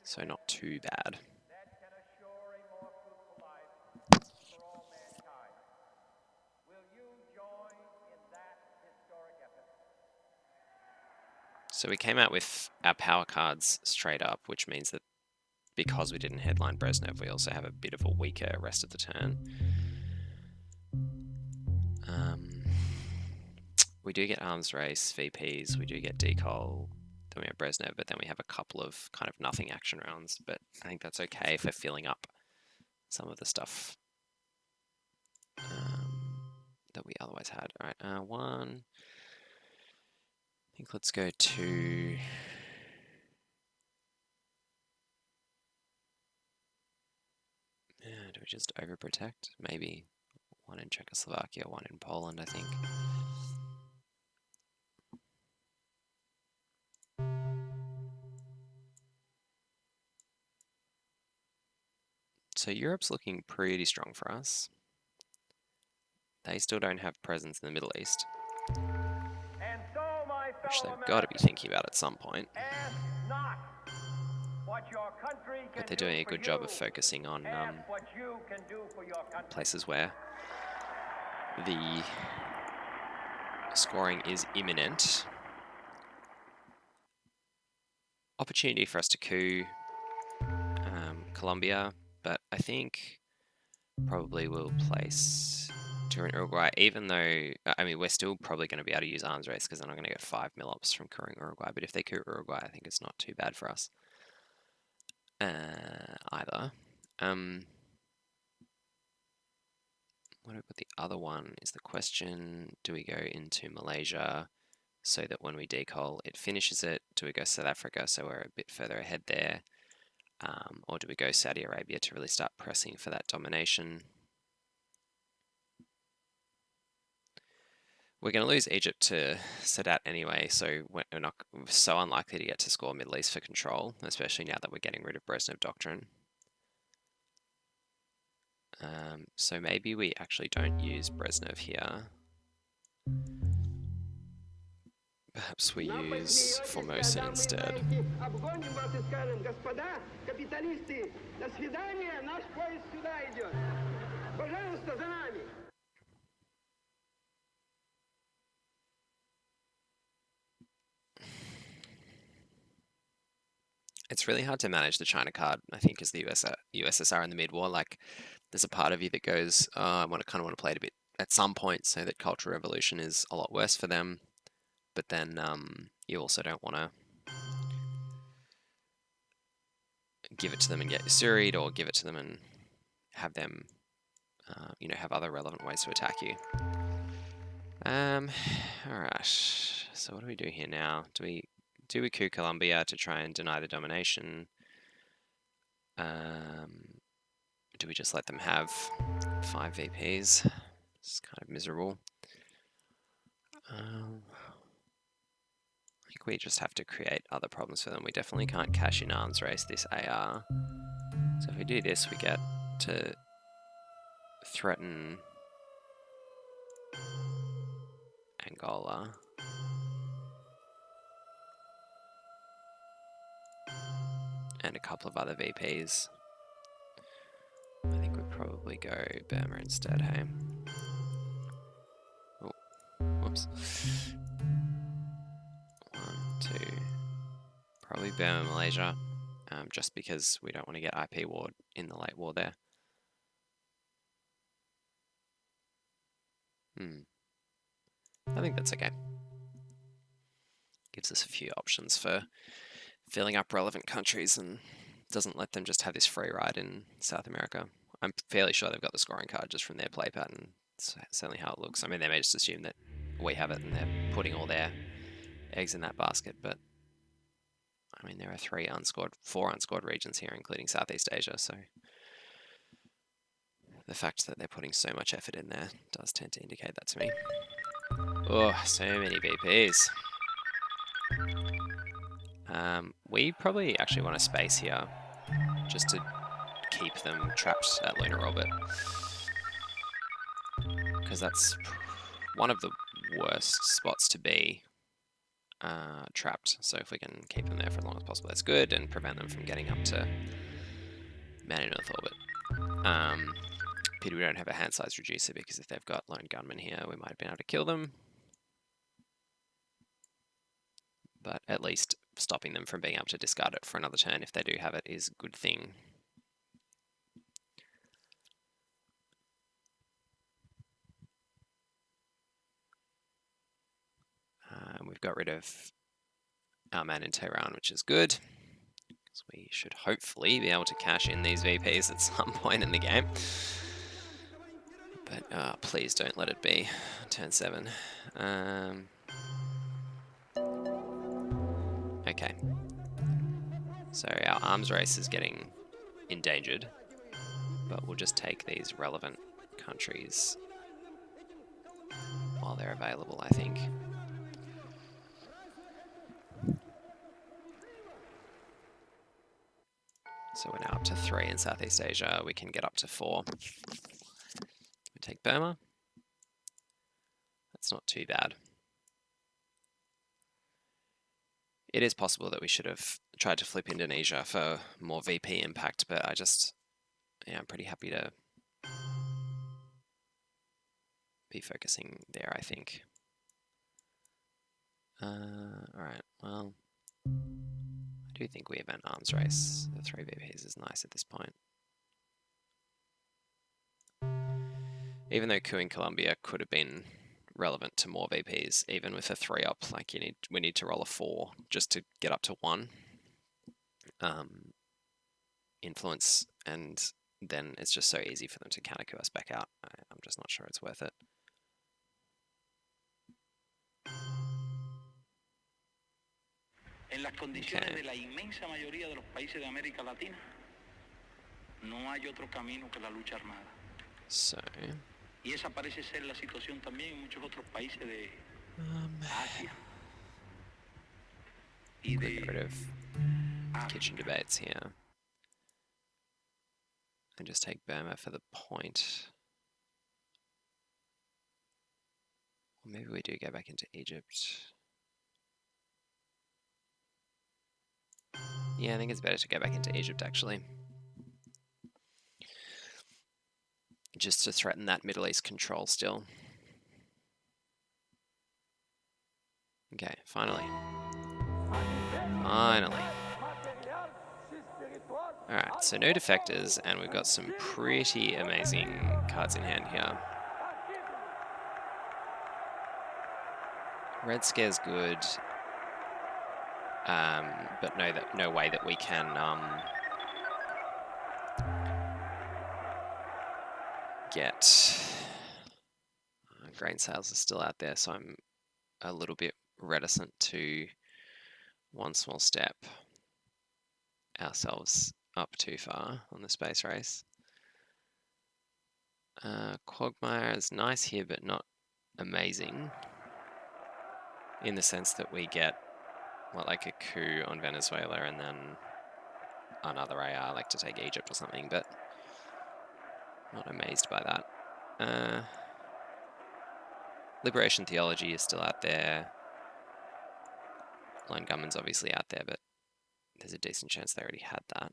so not too bad. So we came out with our power cards straight up, which means that because we didn't headline Brezhnev, we also have a bit of a weaker rest of the turn. We do get arms race, VPs, we do get decol, then we have Brezhnev, but then we have a couple of kind of nothing action rounds, but I think that's okay for filling up some of the stuff that we otherwise had. All right, 1. I think let's go to... do we just overprotect? Maybe 1 in Czechoslovakia, 1 in Poland, I think. So Europe's looking pretty strong for us. They still don't have presence in the Middle East, And so, my which fellow they've got to be Americans, thinking about at some point. ask not what your country can But they're do doing a for good you. job of focusing on Ask what you can do for your country. places where the scoring is imminent. Opportunity for us to coup Colombia, but I think probably we'll place during Uruguay, even though, I mean, we're still probably going to be able to use arms race because they're not going to get 5 mil-ops from couring Uruguay, but if they coup Uruguay, I think it's not too bad for us either. What about the other one is the question, do we go into Malaysia so that when we decoal it finishes it? Do we go South Africa so we're a bit further ahead there? Or do we go Saudi Arabia to really start pressing for that domination? We're going to lose Egypt to Sadat anyway, so we're not so unlikely to get to score Middle East for control, especially now that we're getting rid of Brezhnev Doctrine. So maybe we actually don't use Brezhnev here. Perhaps we use Formosa instead. Обгоним вас и скажем, господа, капиталисты, до свидания, наш поезд сюда идет. Пожалуйста, за нами. It's really hard to manage the China card, I think, as the USSR in the mid-war. Like, there's a part of you that goes, oh, I kind of want to play it a bit at some point so that Cultural Revolution is a lot worse for them. But then you also don't want to give it to them and get Usuried, or give it to them and have them, have other relevant ways to attack you. Alright, so what do we do here now? Do we coup Colombia to try and deny the domination? Do we just let them have 5 VPs? It's kind of miserable. I think we just have to create other problems for them. We definitely can't cash in arms race this AR. So if we do this, we get to threaten Angola. And a couple of other VPs. I think we'd probably go Burma instead, hey? Oh, whoops. 1, 2. Probably Burma, Malaysia. Just because we don't want to get IP ward in the late war there. I think that's okay. Gives us a few options for filling up relevant countries and doesn't let them just have this free ride in South America. I'm fairly sure they've got the scoring card just from their play pattern. It's certainly how it looks. I mean, they may just assume that we have it and they're putting all their eggs in that basket, but I mean, there are 4 unscored regions here, including Southeast Asia, so the fact that they're putting so much effort in there does tend to indicate that to me. Oh, so many VPs. We probably actually want a space here just to keep them trapped at lunar orbit, because that's one of the worst spots to be trapped. So if we can keep them there for as long as possible, that's good, and prevent them from getting up to man in Earth orbit. Pity we don't have a hand size reducer, because if they've got lone gunmen here, we might have been able to kill them. But at least stopping them from being able to discard it for another turn if they do have it is a good thing. We've got rid of our man in Tehran, which is good. So we should hopefully be able to cash in these VPs at some point in the game. But please don't let it be turn 7. Okay. So our arms race is getting endangered, but we'll just take these relevant countries while they're available, I think. So we're now up to 3 in Southeast Asia. We can get up to 4. We take Burma. That's not too bad. It is possible that we should have tried to flip Indonesia for more VP impact, but I'm pretty happy to be focusing there, I think. Alright, well, I do think we have an arms race. The 3 VPs is nice at this point. Even though coup in Colombia could have been relevant to more VPs, even with a 3 up, like we need to roll a 4 just to get up to 1 influence, and then it's just so easy for them to counter coup us back out. I'm just not sure it's worth it. En las condiciones de la inmensa mayoría de los países de América Latina, no hay otro camino que la lucha armada. So, y esa parece ser la situación también en muchos otros países de Asia. Y de get rid of kitchen debates here. And just take Burma for the point. Or maybe we do go back into Egypt. Yeah, I think it's better to go back into Egypt, actually. Just to threaten that Middle East control still. Okay, finally. Finally. Alright, so no defectors, and we've got some pretty amazing cards in hand here. Red Scare's good, but no way that we can get... grain sales are still out there, so I'm a little bit reticent to one small step ourselves up too far on the space race. Quagmire is nice here, but not amazing, in the sense that we get like a coup on Venezuela and then another AR, like to take Egypt or something, but not amazed by that. Liberation Theology is still out there. Lone Gunman's obviously out there, but there's a decent chance they already had that.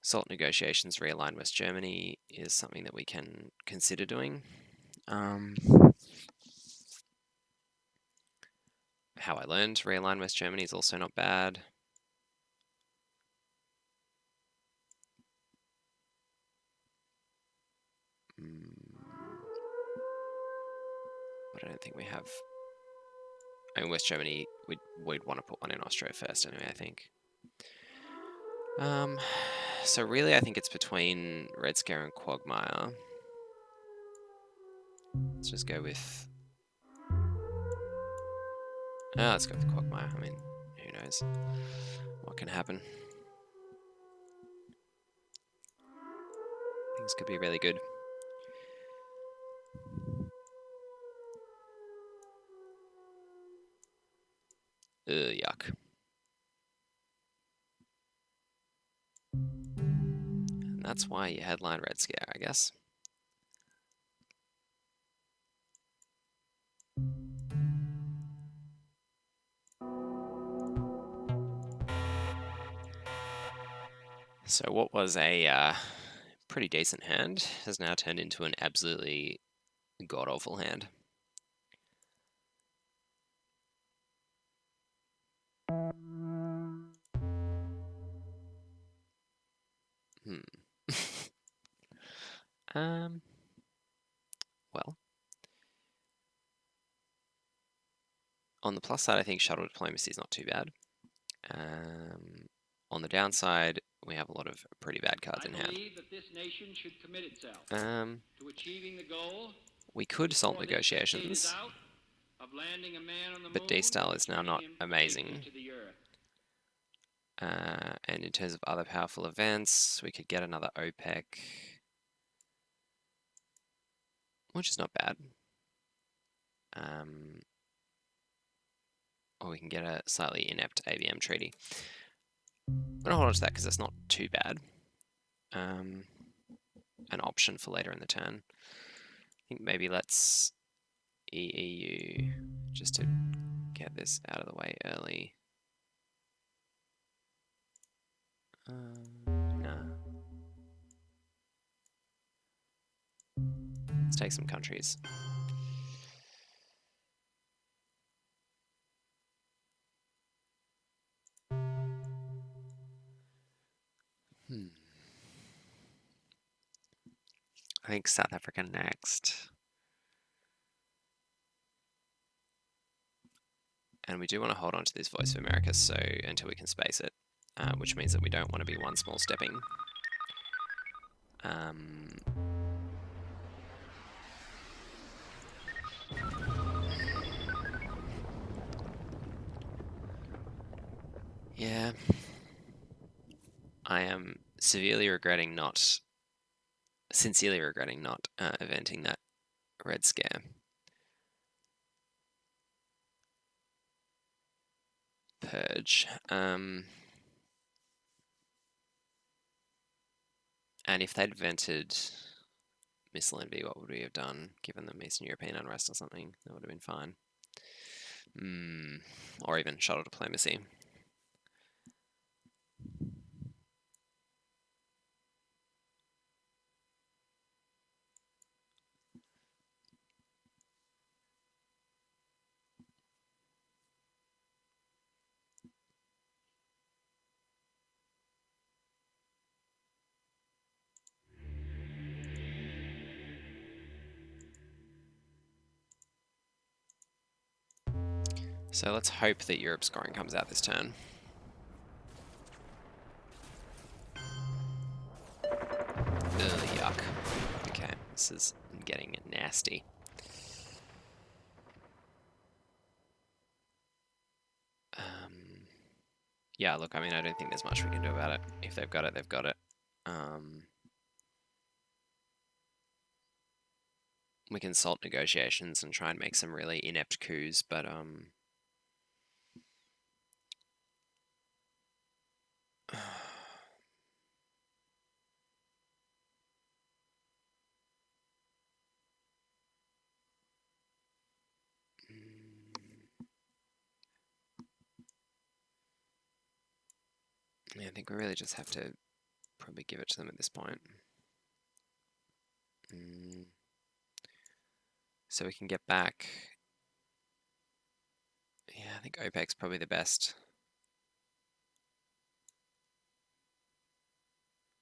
SALT negotiations, realign West Germany is something that we can consider doing. How I learned to realign West Germany is also not bad. But I don't think we have... I mean, West Germany, we'd want to put one in Austria first anyway, I think. So really, I think it's between Red Scare and Quagmire. Let's just go with... let's go with Quagmire. I mean, who knows what can happen. Things could be really good. Yuck. And that's why you headline Red Scare, I guess. So what was a pretty decent hand has now turned into an absolutely god-awful hand. Well, on the plus side, I think shuttle diplomacy is not too bad. On the downside, we have a lot of pretty bad cards in hand. I believe that this nation should commit itself to achieving the goal. We could SALT negotiations, but D-Style is now not amazing. And in terms of other powerful events, we could get another OPEC, which is not bad. Or we can get a slightly inept ABM treaty. I'm going to hold on to that because it's not too bad. An option for later in the turn. I think maybe let's EU just to get this out of the way early. Nah. Let's take some countries. I think South Africa next. And we do want to hold on to this Voice of America so until we can space it, which means that we don't want to be one small stepping. Yeah. I am sincerely regretting not eventing that Red Scare. Purge. And if they'd vented missile envy, what would we have done? Given them Eastern European unrest or something, that would have been fine. Or even shuttle diplomacy. So let's hope that Europe scoring comes out this turn. Ugh, yuck. Okay, this is getting nasty. Yeah, look, I mean, I don't think there's much we can do about it. If they've got it, they've got it. We can salt negotiations and try and make some really inept coups, but yeah, I think we really just have to probably give it to them at this point. So we can get back. Yeah, I think OPEC's probably the best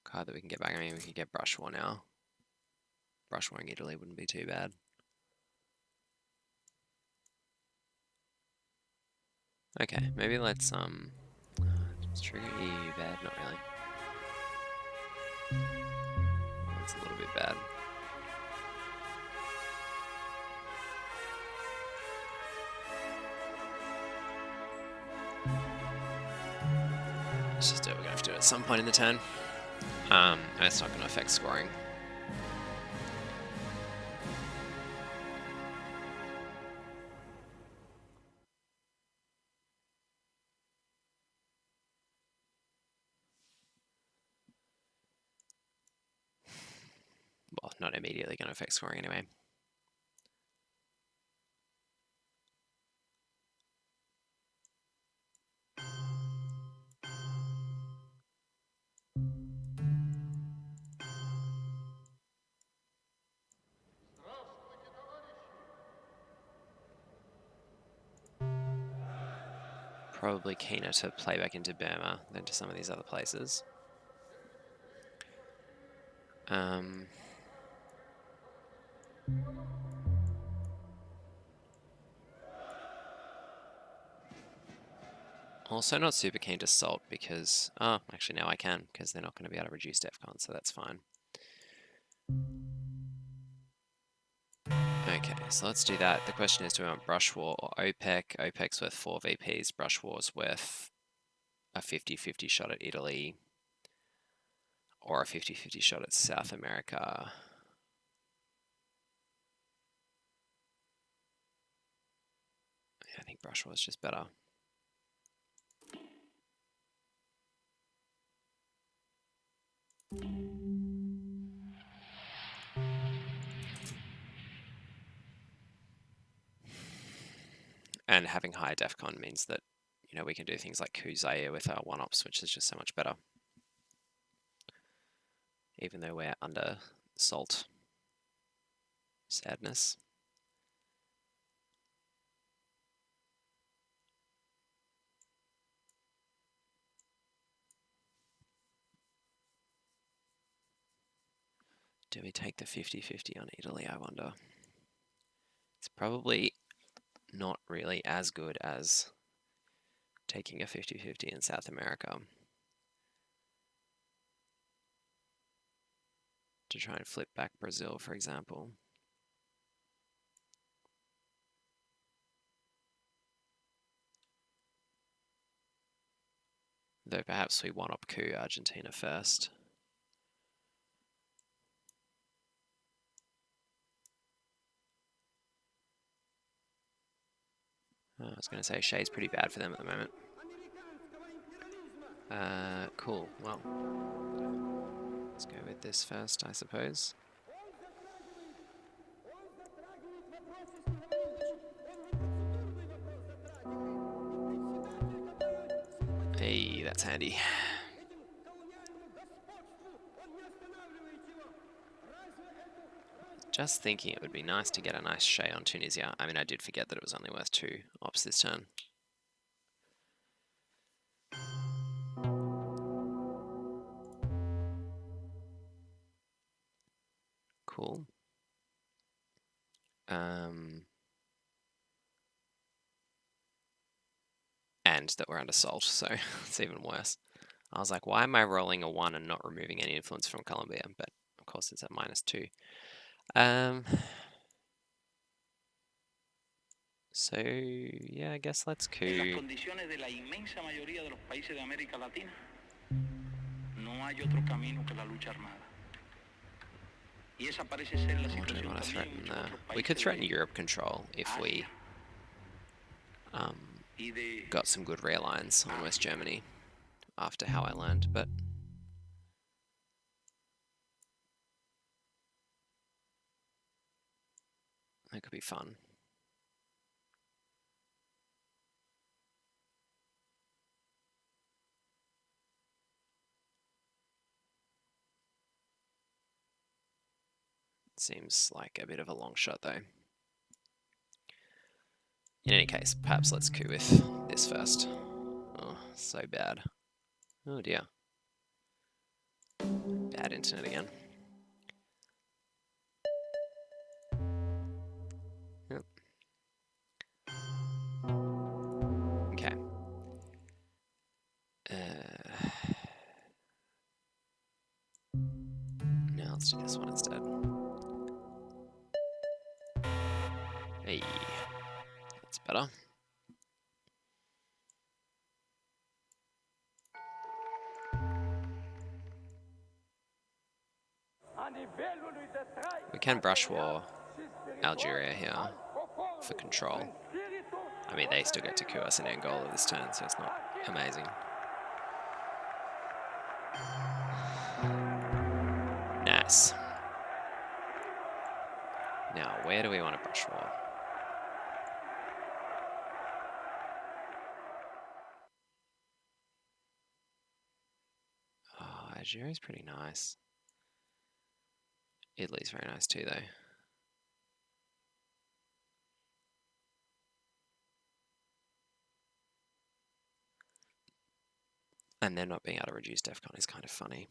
card that we can get back. I mean, we could get Brush War now. Brush Warring Italy wouldn't be too bad. Okay, maybe let's trigger EU bad, not really. Oh, it's a little bit bad. Let's just do it. We're gonna have to do it at some point in the turn. And it's not gonna affect scoring. Well, not immediately gonna affect scoring anyway. Probably keener to play back into Burma than to some of these other places. Also not super keen to salt because, oh, actually now I can because they're not going to be able to reduce DEFCON, so that's fine. Okay, so let's do that. The question is, do we want Brush War or OPEC? OPEC's worth 4 VPs, Brush War's worth a 50-50 shot at Italy or a 50-50 shot at South America. I think Brush War is just better. And having high DEFCON means that, you know, we can do things like coup Zaire with our one-ops, which is just so much better. Even though we're under SALT sadness. Do we take the 50-50 on Italy, I wonder? It's probably not really as good as taking a 50-50 in South America. To try and flip back Brazil, for example. Though perhaps we one-up coup Argentina first. I was going to say Shea's pretty bad for them at the moment. Cool. Well, let's go with this first, I suppose. Hey, that's handy. Just thinking it would be nice to get a nice Shea on Tunisia. I mean, I did forget that it was only worth 2 ops this turn. Cool. And that we're under salt, so it's even worse. I was like, why am I rolling a 1 and not removing any influence from Colombia? But of course it's at -2. So yeah, I guess let's coup. En las condiciones de la inmensa mayoría de los países de América Latina, no hay otro camino que la lucha armada. Y esa parece ser la What do we situación want to también en threaten muchos otros there? We could países threaten de Europe control if we y de got some good rail lines on West Germany after how I learned, but that could be fun. Seems like a bit of a long shot though. In any case, perhaps let's coup with this first. Oh, so bad. Oh dear. Bad internet again. Yep. Okay. Now let's do this one instead. Hey, that's better. We can brush war Algeria here for control. I mean, they still get to coup us in Angola this turn, so it's not amazing. Nice. Now, where do we want to brush war? Oh, Algeria's pretty nice. Italy's very nice too, though. And then not being able to reduce DEFCON is kind of funny.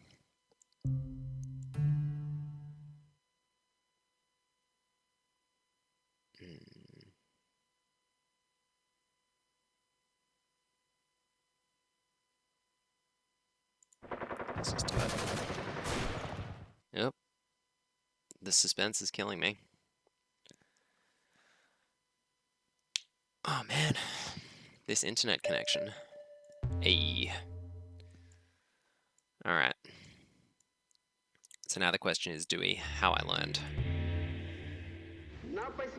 Let's just do it. Yep. The suspense is killing me. Oh man, this internet connection. Hey. Alright. So now the question is, do we how I learned?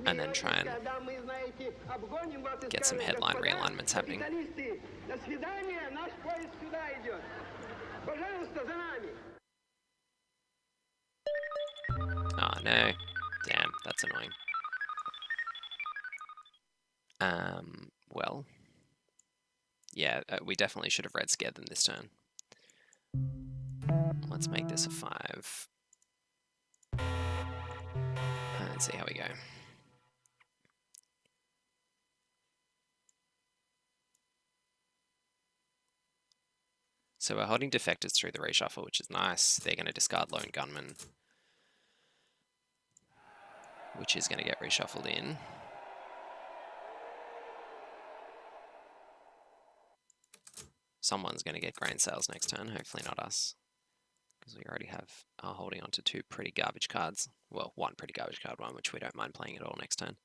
And then try and get some headline realignments happening. no. Damn, that's annoying. Well. Yeah, we definitely should have red scared them this turn. Let's make this a 5. And see how we go. So we're holding defectors through the reshuffle, which is nice. They're going to discard lone gunman, which is going to get reshuffled in. Someone's going to get grain sales next turn, hopefully not us. Because we already are holding on to 2 pretty garbage cards. Well, 1 pretty garbage card, one which we don't mind playing at all next turn.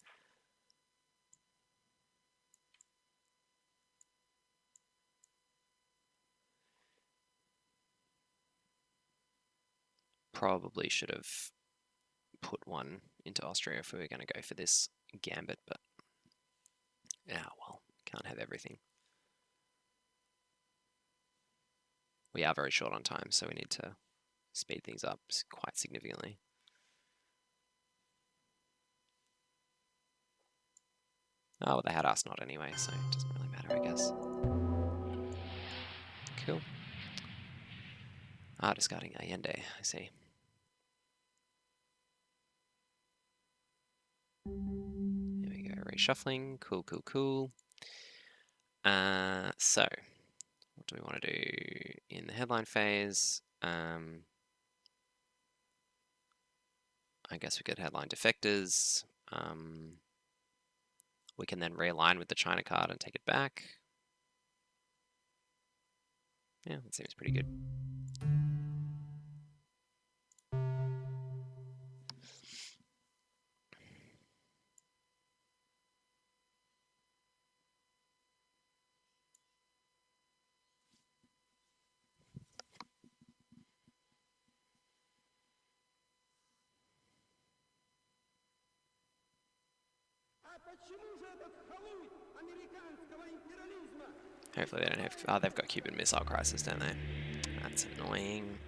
Probably should have put 1 into Austria if we were going to go for this gambit, but yeah, well, can't have everything. We are very short on time, so we need to speed things up quite significantly. Oh, well, they had us not anyway, so it doesn't really matter, I guess. Cool. Ah, discarding Allende, I see. Here we go, reshuffling. Cool, cool, cool. So, what do we want to do in the headline phase? I guess we could headline defectors. We can then realign with the China card and take it back. Yeah, that seems pretty good. Hopefully they don't have... Oh, they've got Cuban Missile Crisis, don't they? That's annoying.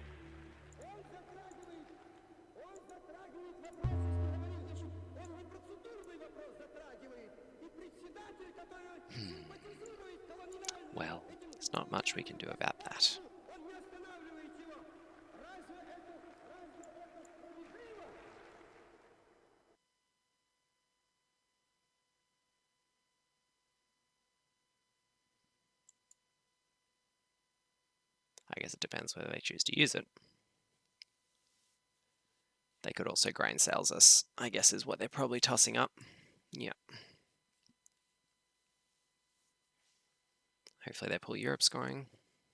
Well, there's not much we can do about that. I guess it depends whether they choose to use it. They could also grain sales us, I guess is what they're probably tossing up. Yeah. Hopefully they pull Europe scoring.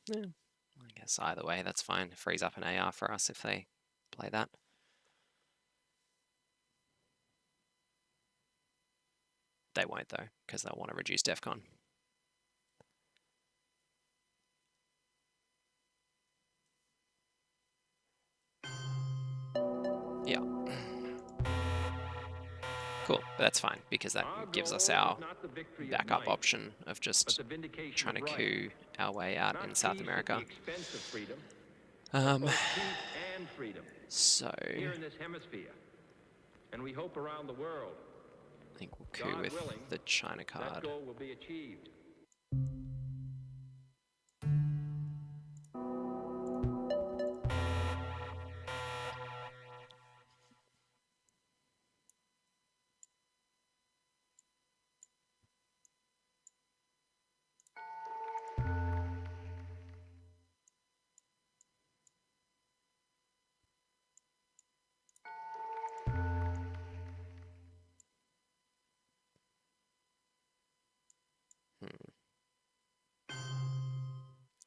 Yeah, I guess either way, that's fine. Frees up an AR for us if they play that. They won't though, because they'll want to reduce DEFCON. Yeah. Cool, but that's fine, because that gives us our backup option of just trying to coup our way out in South America. So here in this hemisphere, and we hope around the world, I think we'll coup with the China card. that goal will be achieved.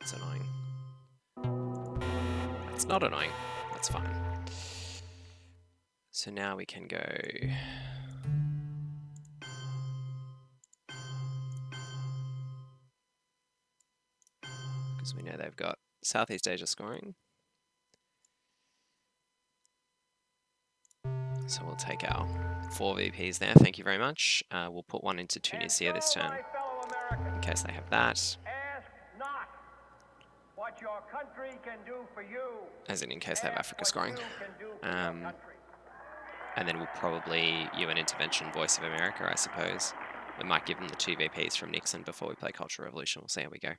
It's annoying. It's not annoying. That's fine. So now we can go... Because we know they've got Southeast Asia scoring. So we'll take our 4 VPs there. Thank you very much. We'll put 1 into Tunisia this turn, in case they have that. Ask not what your country can do for you. As in case they have Africa scoring. And then we'll probably UN intervention Voice of America, I suppose. We might give them the 2 VPs from Nixon before we play Cultural Revolution. We'll see how we go.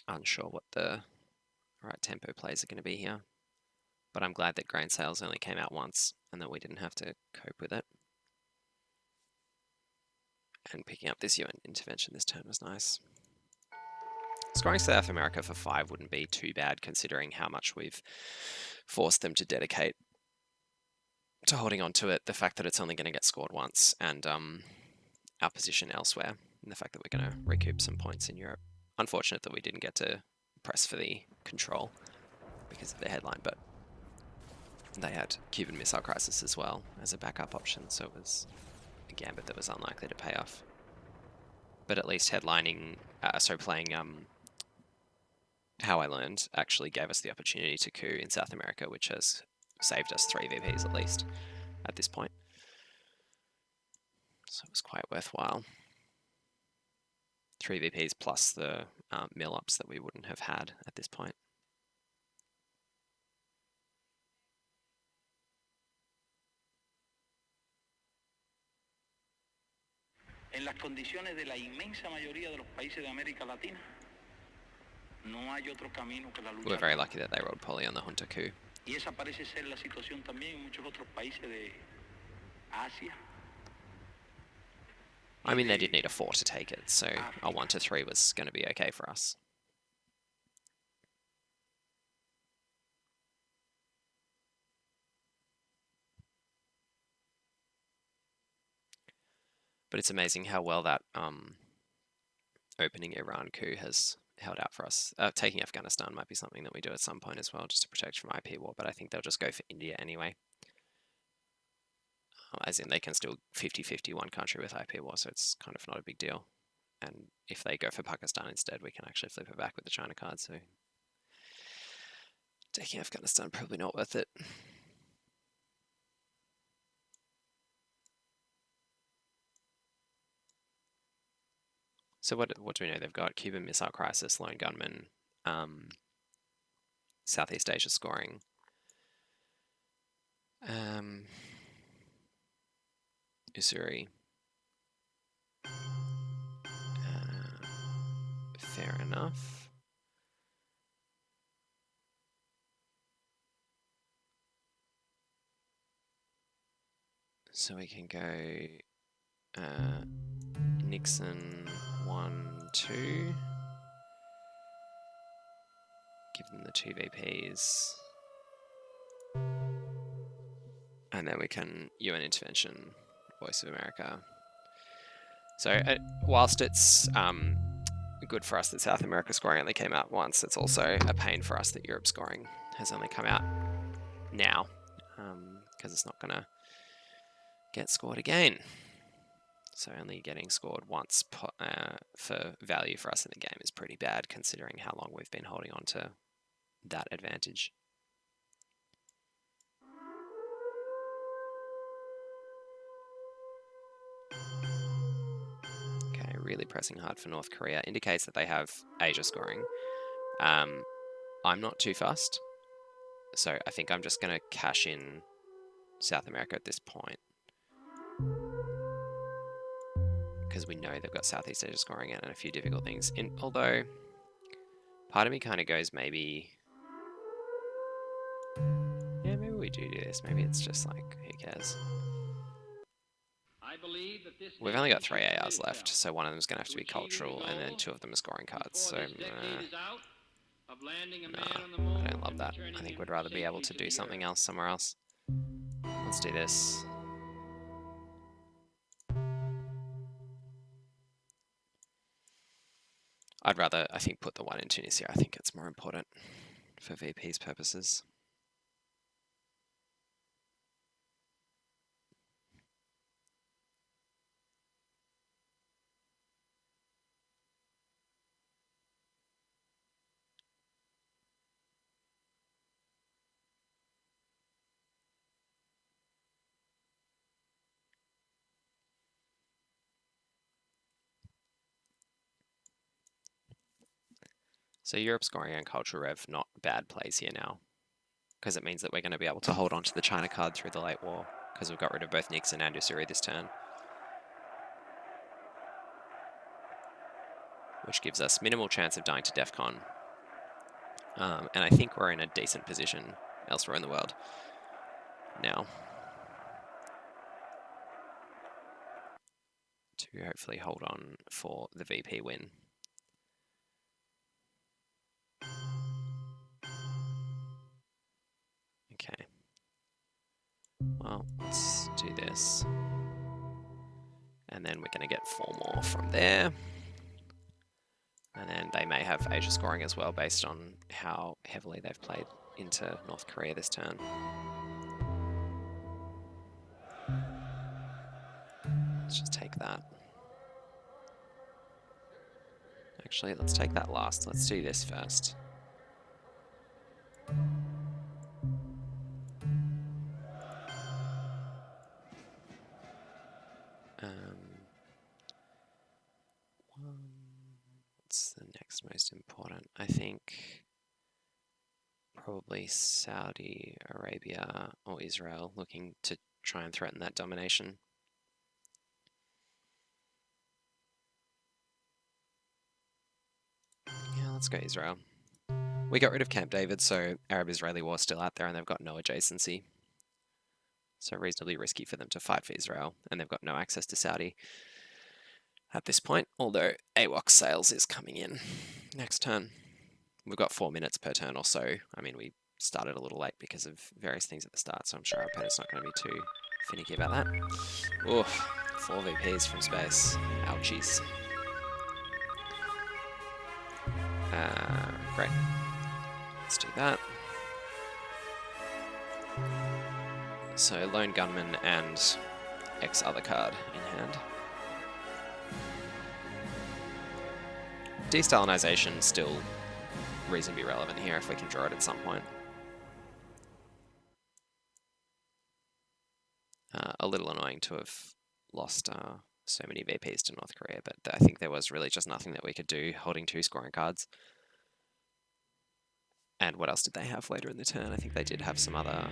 Unsure what the right tempo plays are going to be here. But I'm glad that grain sales only came out once and that we didn't have to cope with it. And picking up this UN intervention this turn was nice. Scoring South America for 5 wouldn't be too bad considering how much we've forced them to dedicate to holding on to it. The fact that it's only going to get scored once and our position elsewhere, and the fact that we're going to recoup some points in Europe. Unfortunate that we didn't get to press for the control because of the headline, but they had Cuban Missile Crisis as well as a backup option, so it was a gambit that was unlikely to pay off. But at least headlining, playing How I Learned actually gave us the opportunity to coup in South America, which has saved us 3 VPs at least at this point. So it was quite worthwhile. 3 VPs plus the mill-ups that we wouldn't have had at this point. En las condiciones de la inmensa mayoría de los países de América Latina, no hay otro camino que la lucha. We're very lucky that they rolled poly on the junta coup. Y esa parece ser la situación también en muchos otros países de Asia. I mean, they did need a 4 to take it, so a 1 to 3 was going to be okay for us. But it's amazing how well that opening Iran coup has held out for us. Taking Afghanistan might be something that we do at some point as well, just to protect from IP war, but I think they'll just go for India anyway. As in, they can still 50-50 one country with IP war, so it's kind of not a big deal. And if they go for Pakistan instead, we can actually flip it back with the China card, so taking Afghanistan, probably not worth it. So what do we know? They've got Cuban Missile Crisis, Lone Gunman, Southeast Asia scoring. Usuri. Fair enough. So we can go Nixon 1, 2. Give them the 2 VPs. And then we can UN intervention, Voice of America. So whilst it's good for us that South America scoring only came out once, it's also a pain for us that Europe scoring has only come out now, because it's not going to get scored again. So only getting scored once for value for us in the game is pretty bad, considering how long we've been holding on to that advantage. Okay, really pressing hard for North Korea. Indicates that they have Asia scoring. I'm not too fussed, so I think I'm just going to cash in South America at this point, because we know they've got Southeast Asia scoring and a few difficult things. Although, part of me kind of goes, maybe we do this. Maybe it's just like, who cares? We've only got 3 ARs left, so one of them is going to have to be cultural, and then 2 of them are scoring cards. So, no, I don't love that. I think we'd rather be able to do something else somewhere else. Let's do this. I'd rather, I think, put the 1 in Tunisia. I think it's more important for VP's purposes. So Europe scoring and cultural rev, not bad plays here now, because it means that we're going to be able to hold on to the China card through the late war, because we've got rid of both Nixon and Usuri this turn, which gives us minimal chance of dying to DEFCON. And I think we're in a decent position elsewhere in the world now to hopefully hold on for the VP win. Okay. Well, let's do this. And then we're going to get 4 more from there. And then they may have Asia scoring as well based on how heavily they've played into North Korea this turn. Let's just take that. Actually, let's take that last. Let's do this first. What's the next most important? I think probably Saudi Arabia or Israel looking to try and threaten that domination. Yeah, let's go Israel. We got rid of Camp David, so Arab-Israeli war is still out there and they've got no adjacency. So reasonably risky for them to fight for Israel, and they've got no access to Saudi at this point, although AWOC sales is coming in next turn. We've got 4 minutes per turn or so. I mean, we started a little late because of various things at the start, so I'm sure our opponent's not going to be too finicky about that. Oof, 4 VPs from space. Ouchies. Great. Let's do that. So, Lone Gunman and X other card in hand. Destalinization still reasonably relevant here if we can draw it at some point. A little annoying to have lost so many VPs to North Korea, but I think there was really just nothing that we could do holding 2 scoring cards. And what else did they have later in the turn? I think they did have some other...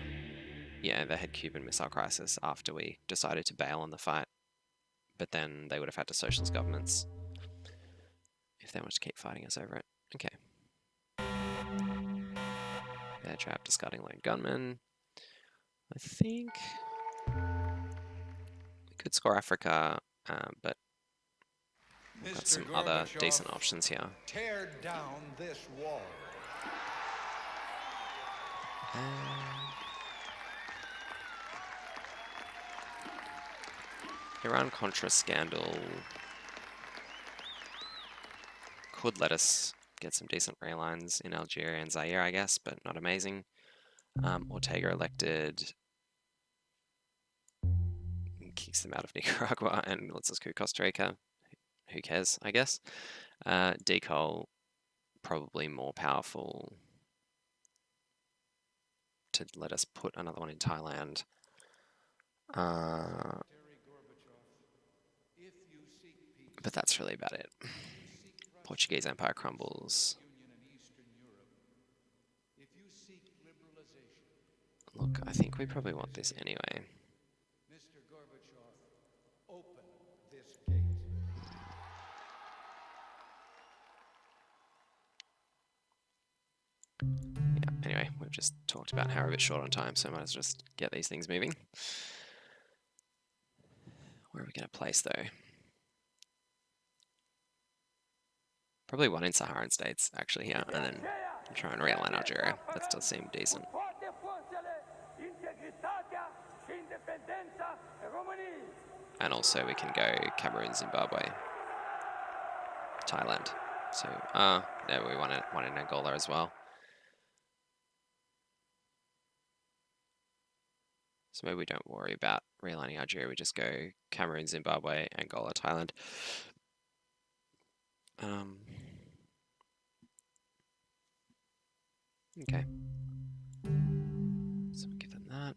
Yeah, they had Cuban Missile Crisis after we decided to bail on the fight. But then they would have had to socialist governments if they wanted to keep fighting us over it. Okay. Bear Trap, discarding Lone Gunman. I think we could score Africa, but we've got some other decent options here. Tear down this wall. Iran-Contra scandal could let us get some decent relines in Algeria and Zaire, I guess, but not amazing. Ortega elected, kicks them out of Nicaragua and lets us coup Costa Rica. Who cares, I guess. Decol, probably more powerful to let us put another one in Thailand. But that's really about it. Portuguese Empire crumbles. Look, I think we probably want this anyway. Mr. Gorbachev, open this gate. Yeah, anyway, we've just talked about how we're a bit short on time, so I might as well just get these things moving. Where are we going to place, though? Probably one in Saharan states, actually, here, and then try and realign Algeria. That does seem decent. And also we can go Cameroon, Zimbabwe, Thailand. So, there we want one in Angola as well. So maybe we don't worry about realigning Algeria, we just go Cameroon, Zimbabwe, Angola, Thailand. Okay. So we'll give them that.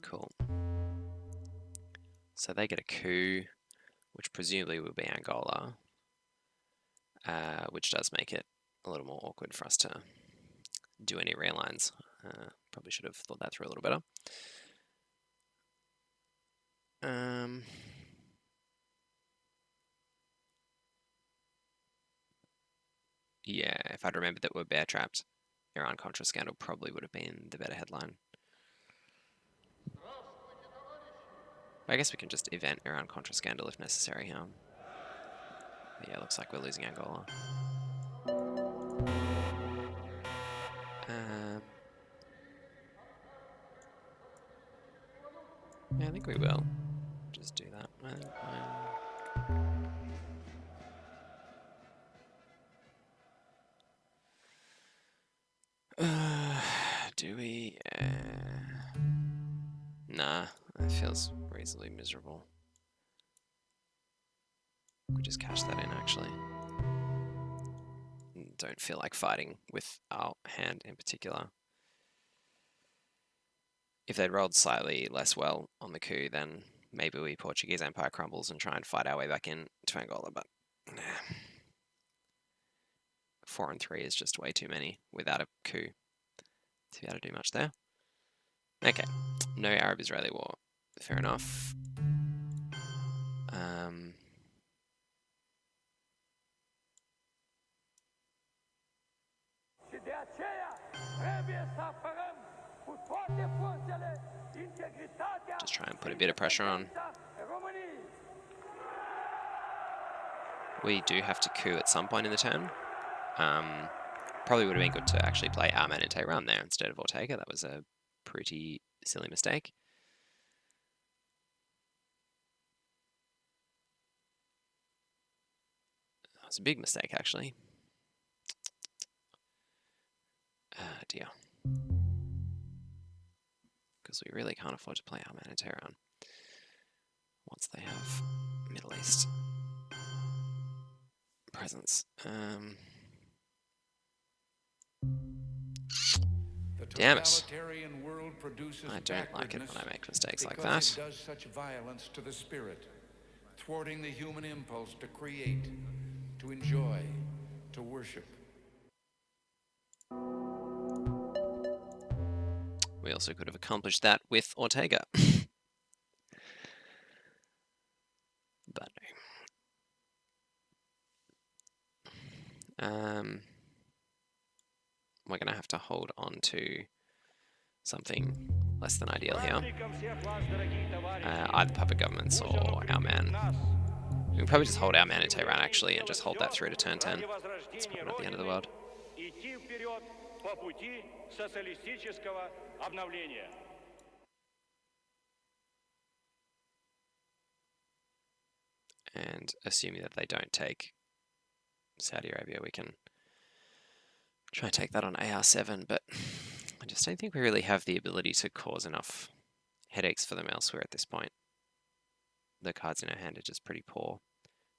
Cool. So they get a coup, which presumably will be Angola, which does make it a little more awkward for us to do any realigns. Probably should have thought that through a little better. Yeah, if I'd remembered that we're bear trapped, Iran-Contra scandal probably would have been the better headline. I guess we can just event Iran-Contra scandal if necessary. Yeah, looks like we're losing Angola. Yeah, I think we will. Just do that. Do we? Nah, it feels reasonably miserable. We just cash that in, actually. Don't feel like fighting with our hand in particular. If they'd rolled slightly less well on the coup, then maybe we Portuguese Empire crumbles and try and fight our way back in to Angola, but nah. 4 and 3 is just way too many without a coup to be able to do much there. Okay, no Arab-Israeli war. Fair enough. Just try and put a bit of pressure on. We do have to coup at some point in the turn. Probably would have been good to actually play Arman and Tehran there instead of Ortega. That was a pretty silly mistake. That was a big mistake, actually. Dear. Because we really can't afford to play Arman and Tehran once they have Middle East presence. Damn it. I don't like it when I make mistakes like that. It does such violence to the spirit, thwarting the human impulse to create, to enjoy, to worship. We also could have accomplished that with Ortega. But no. We're going to have to hold on to something less than ideal here. Either puppet governments or our man. We can probably just hold our man in Tehran, actually, and just hold that through to turn 10. It's probably not the end of the world. And assuming that they don't take Saudi Arabia, we can try and take that on AR7, but I just don't think we really have the ability to cause enough headaches for them elsewhere at this point. The cards in our hand are just pretty poor,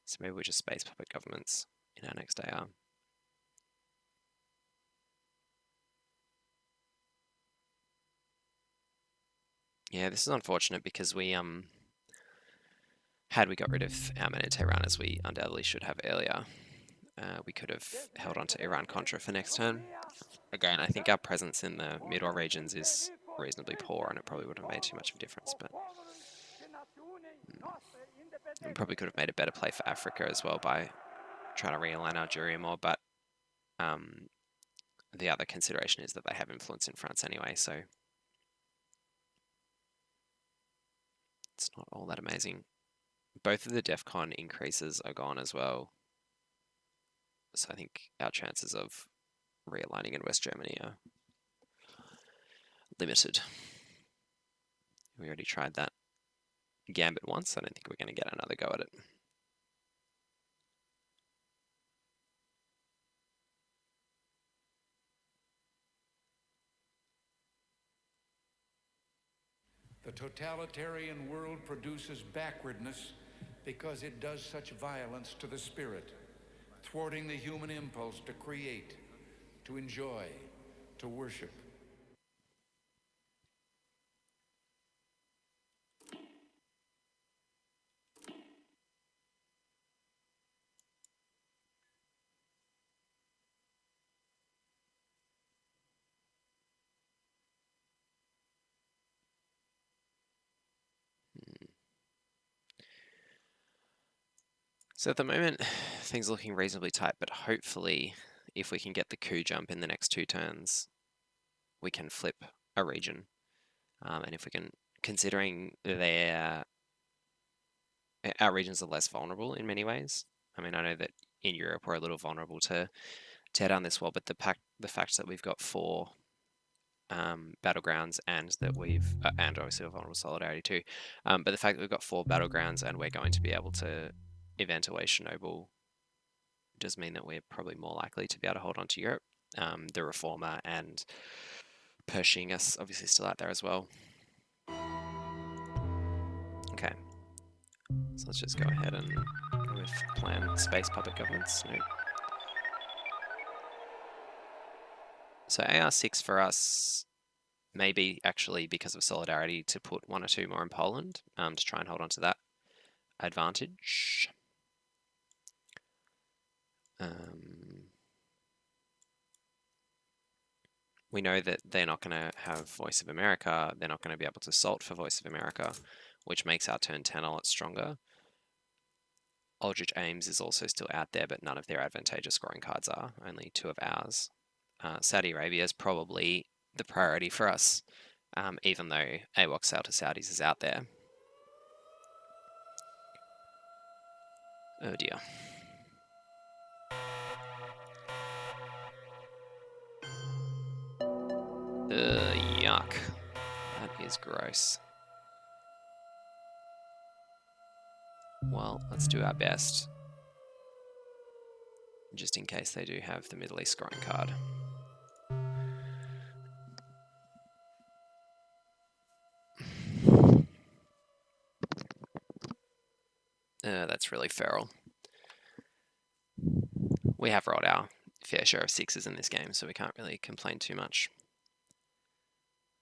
so maybe we just space puppet governments in our next AR. Yeah, this is unfortunate because we had we got rid of Arman and Tehran, as we undoubtedly should have earlier, we could have held on to Iran-Contra for next turn. Again, I think our presence in the mid-war regions is reasonably poor, and it probably wouldn't have made too much of a difference, but we probably could have made a better play for Africa as well by trying to realign Algeria more, but the other consideration is that they have influence in France anyway, so it's not all that amazing. Both of the DEFCON increases are gone as well, so I think our chances of realigning in West Germany are limited. We already tried that gambit once. I don't think we're going to get another go at it. The totalitarian world produces backwardness because it does such violence to the spirit, thwarting the human impulse to create, to enjoy, to worship. So at the moment, things are looking reasonably tight, but hopefully, if we can get the coup jump in the next 2 turns, we can flip a region. And if we can, considering our regions are less vulnerable in many ways. I mean, I know that in Europe we're a little vulnerable to tear down this wall, but the fact that we've got 4 battlegrounds and that and obviously a vulnerable solidarity too, but the fact that we've got 4 battlegrounds and we're going to be able to eventuate Chernobyl does mean that we're probably more likely to be able to hold on to Europe. The Reformer and Pershing are obviously still out there as well. Okay, so let's just go ahead and with plan space puppet governments. No. So AR6 for us maybe actually because of solidarity to put 1 or 2 more in Poland to try and hold on to that advantage. We know that they're not going to have Voice of America. They're not going to be able to salt for Voice of America, which makes our turn 10 a lot stronger. Aldrich Ames is also still out there, but none of their advantageous scoring cards are. Only 2 of ours. Saudi Arabia is probably the priority for us, even though AWOC Sale to Saudis is out there. Oh dear. Yuck. That is gross. Well, let's do our best. Just in case they do have the Middle East scoring card. That's really feral. We have rolled our fair share of 6s in this game, so we can't really complain too much.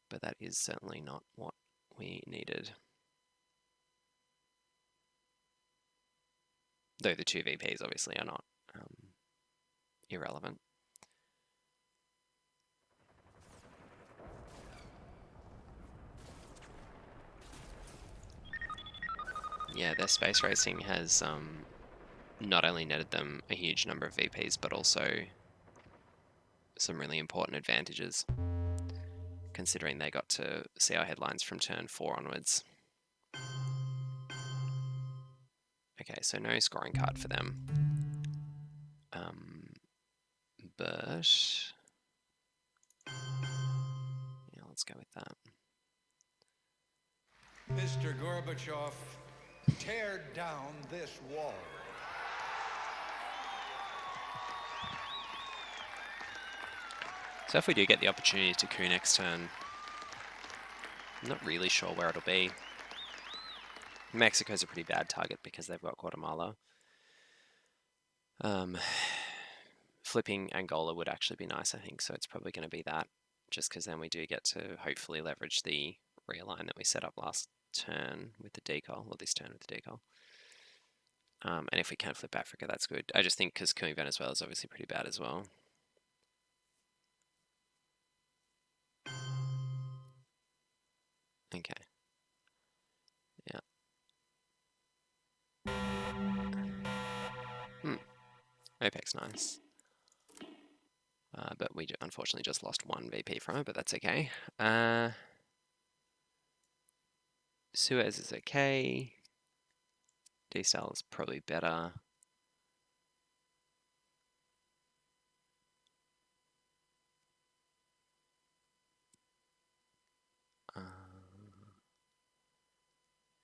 But that is certainly not what we needed. Though the 2 VPs obviously are not irrelevant. Yeah, their space racing has not only netted them a huge number of VPs, but also some really important advantages, considering they got to see our headlines from turn 4 onwards. Okay, so no scoring card for them. But yeah, let's go with that. Mr. Gorbachev, tear down this wall. So if we do get the opportunity to coup next turn, I'm not really sure where it'll be. Mexico's a pretty bad target because they've got Guatemala. Flipping Angola would actually be nice, I think, so it's probably going to be that, just because then we do get to hopefully leverage the realign that we set up last turn with the decal, or this turn with the decal. And if we can flip Africa, that's good. I just think because killing Venezuela is obviously pretty bad as well. Okay. Yeah. OPEC's nice. But we unfortunately just lost 1 VP from it, but that's okay. Suez is okay. D-Style is probably better.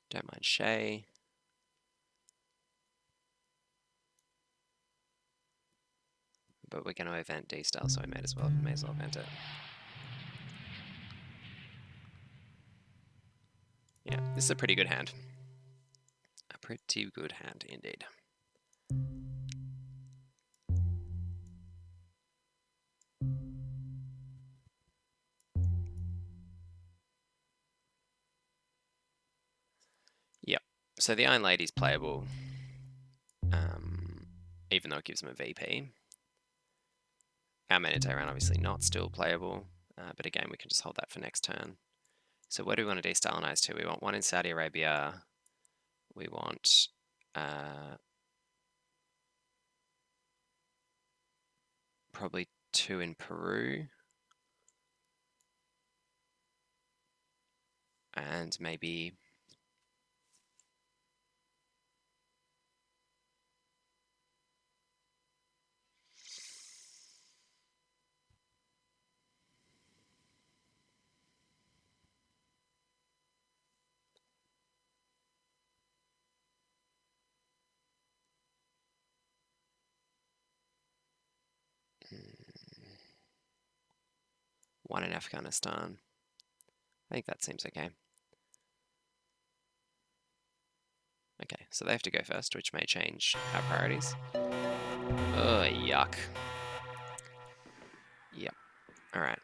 Don't mind Shay. But we're going to event D-Style, so I may as well event it. Yeah, this is a pretty good hand. Pretty good hand indeed. Yep. So the Iron Lady's playable, even though it gives them a VP. Our main Tehran obviously not still playable, but again we can just hold that for next turn. So where do we want to de-Stalinize to? We want one in Saudi Arabia. We want probably 2 in Peru. And maybe one in Afghanistan. I think that seems okay. Okay, so they have to go first, which may change our priorities. Oh, yuck. Yep. All right.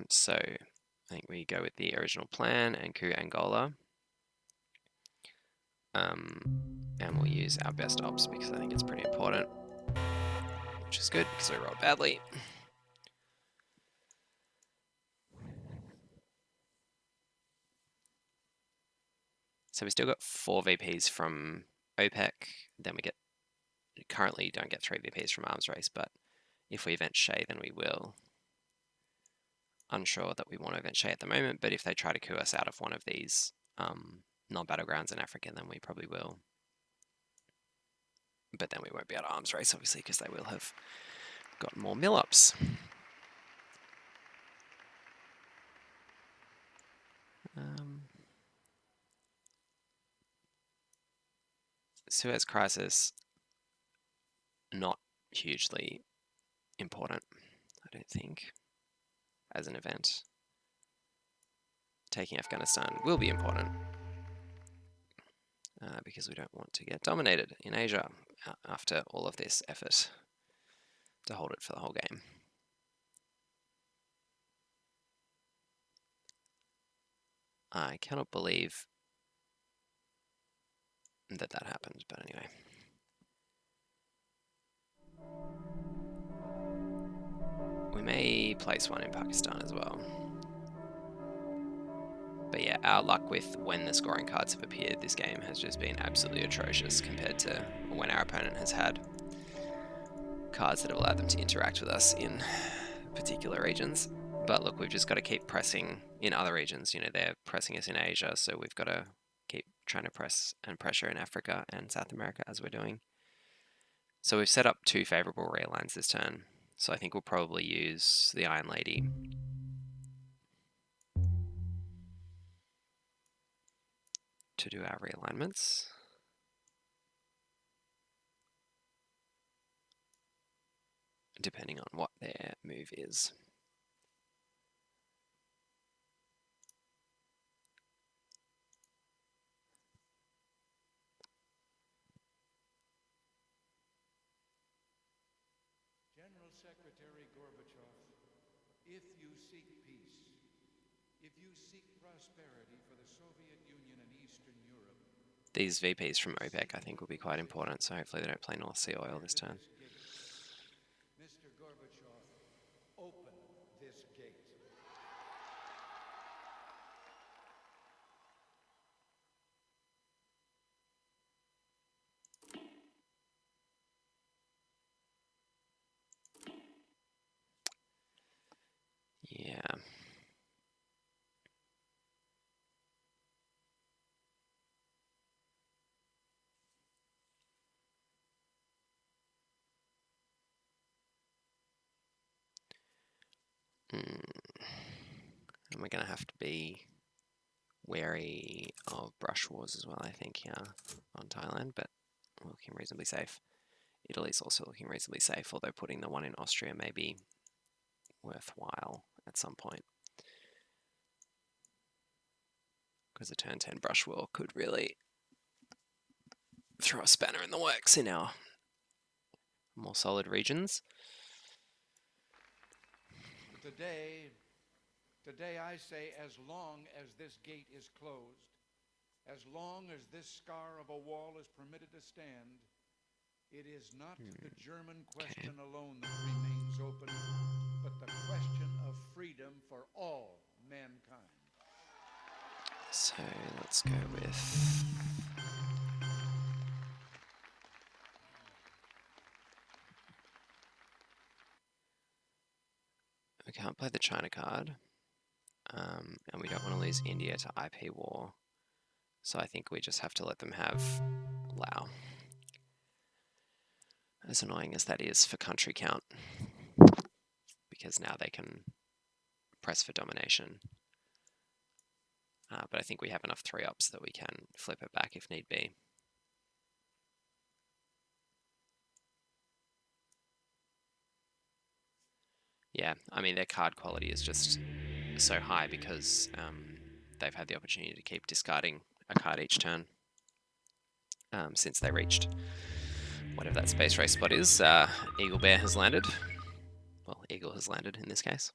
So I think we go with the original plan and coup Angola. And we'll use our best ops because I think it's pretty important, which is good because we rolled badly. So we still got 4 VPs from OPEC. Then we currently don't get 3 VPs from Arms Race, but if we event Shay, then we will. Unsure that we want to event Shay at the moment, but if they try to coup us out of one of these non-battlegrounds in Africa, then we probably will. But then we won't be able to Arms Race, obviously, because they will have got more mill-ups. Suez Crisis, not hugely important, I don't think, as an event. Taking Afghanistan will be important because we don't want to get dominated in Asia after all of this effort to hold it for the whole game. I cannot believe that happened, but anyway. We may place one in Pakistan as well. But yeah, our luck with when the scoring cards have appeared this game has just been absolutely atrocious compared to when our opponent has had cards that have allowed them to interact with us in particular regions. But look, we've just got to keep pressing in other regions. You know, they're pressing us in Asia, so we've got to keep trying to press and pressure in Africa and South America as we're doing. So we've set up 2 favourable realigns this turn. So I think we'll probably use the Iron Lady to do our realignments. Depending on what their move is. General Secretary Gorbachev, if you seek peace, if you seek prosperity for the Soviet Union and Eastern Europe, these VPs from OPEC I think will be quite important, so hopefully they don't play North Sea oil this turn. Mr. Gorbachev, open this gate. Yeah. And we're going to have to be wary of brush wars as well, I think, here on Thailand, but looking reasonably safe. Italy's also looking reasonably safe, although putting the one in Austria may be worthwhile at some point. Because a turn 10 brush war could really throw a spanner in the works in our more solid regions. Today I say, as long as this gate is closed, as long as this scar of a wall is permitted to stand, it is not the German question alone that remains open, but the question of freedom for all mankind. So let's go with... We can't play the China card, and we don't want to lose India to IP war, so I think we just have to let them have Lao. As annoying as that is for country count, because now they can press for domination. But I think we have enough 3-ups that we can flip it back if need be. Yeah, I mean, their card quality is just so high because they've had the opportunity to keep discarding a card each turn since they reached whatever that space race spot is. Eagle Bear has landed. Well, Eagle has landed in this case.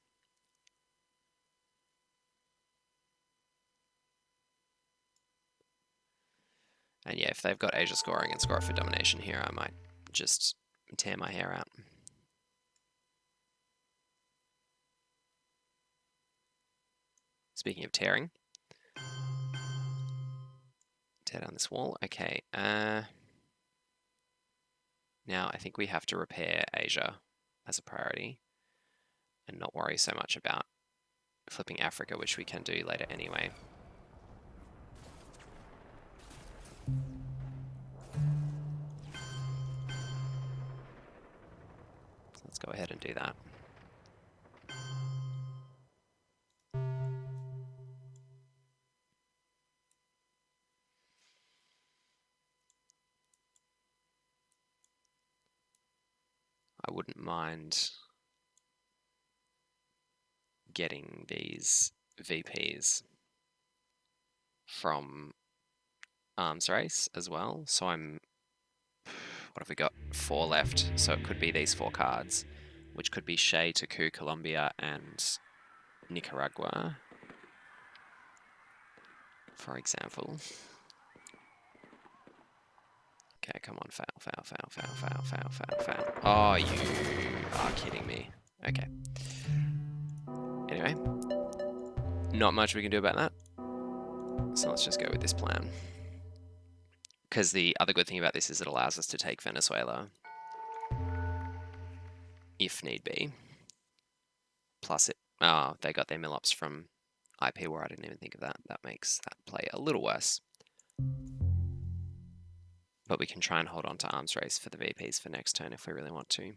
And yeah, if they've got Asia scoring and score for domination here, I might just tear my hair out. Speaking of tearing, tear down this wall. Okay. Now I think we have to repair Asia as a priority and not worry so much about flipping Africa, which we can do later anyway. So let's go ahead and do that. I wouldn't mind getting these VPs from arms race as well. So what have we got? 4 left. So it could be these 4 cards, which could be Shea, Taku, Colombia, and Nicaragua, for example. Okay, come on, fail, fail, fail, fail, fail, fail, fail, fail. Oh, you are kidding me. Okay. Anyway, not much we can do about that. So let's just go with this plan. Because the other good thing about this is it allows us to take Venezuela, if need be. Plus they got their mill-ups from IP War. I didn't even think of that. That makes that play a little worse. But we can try and hold on to arms race for the VPs for next turn if we really want to.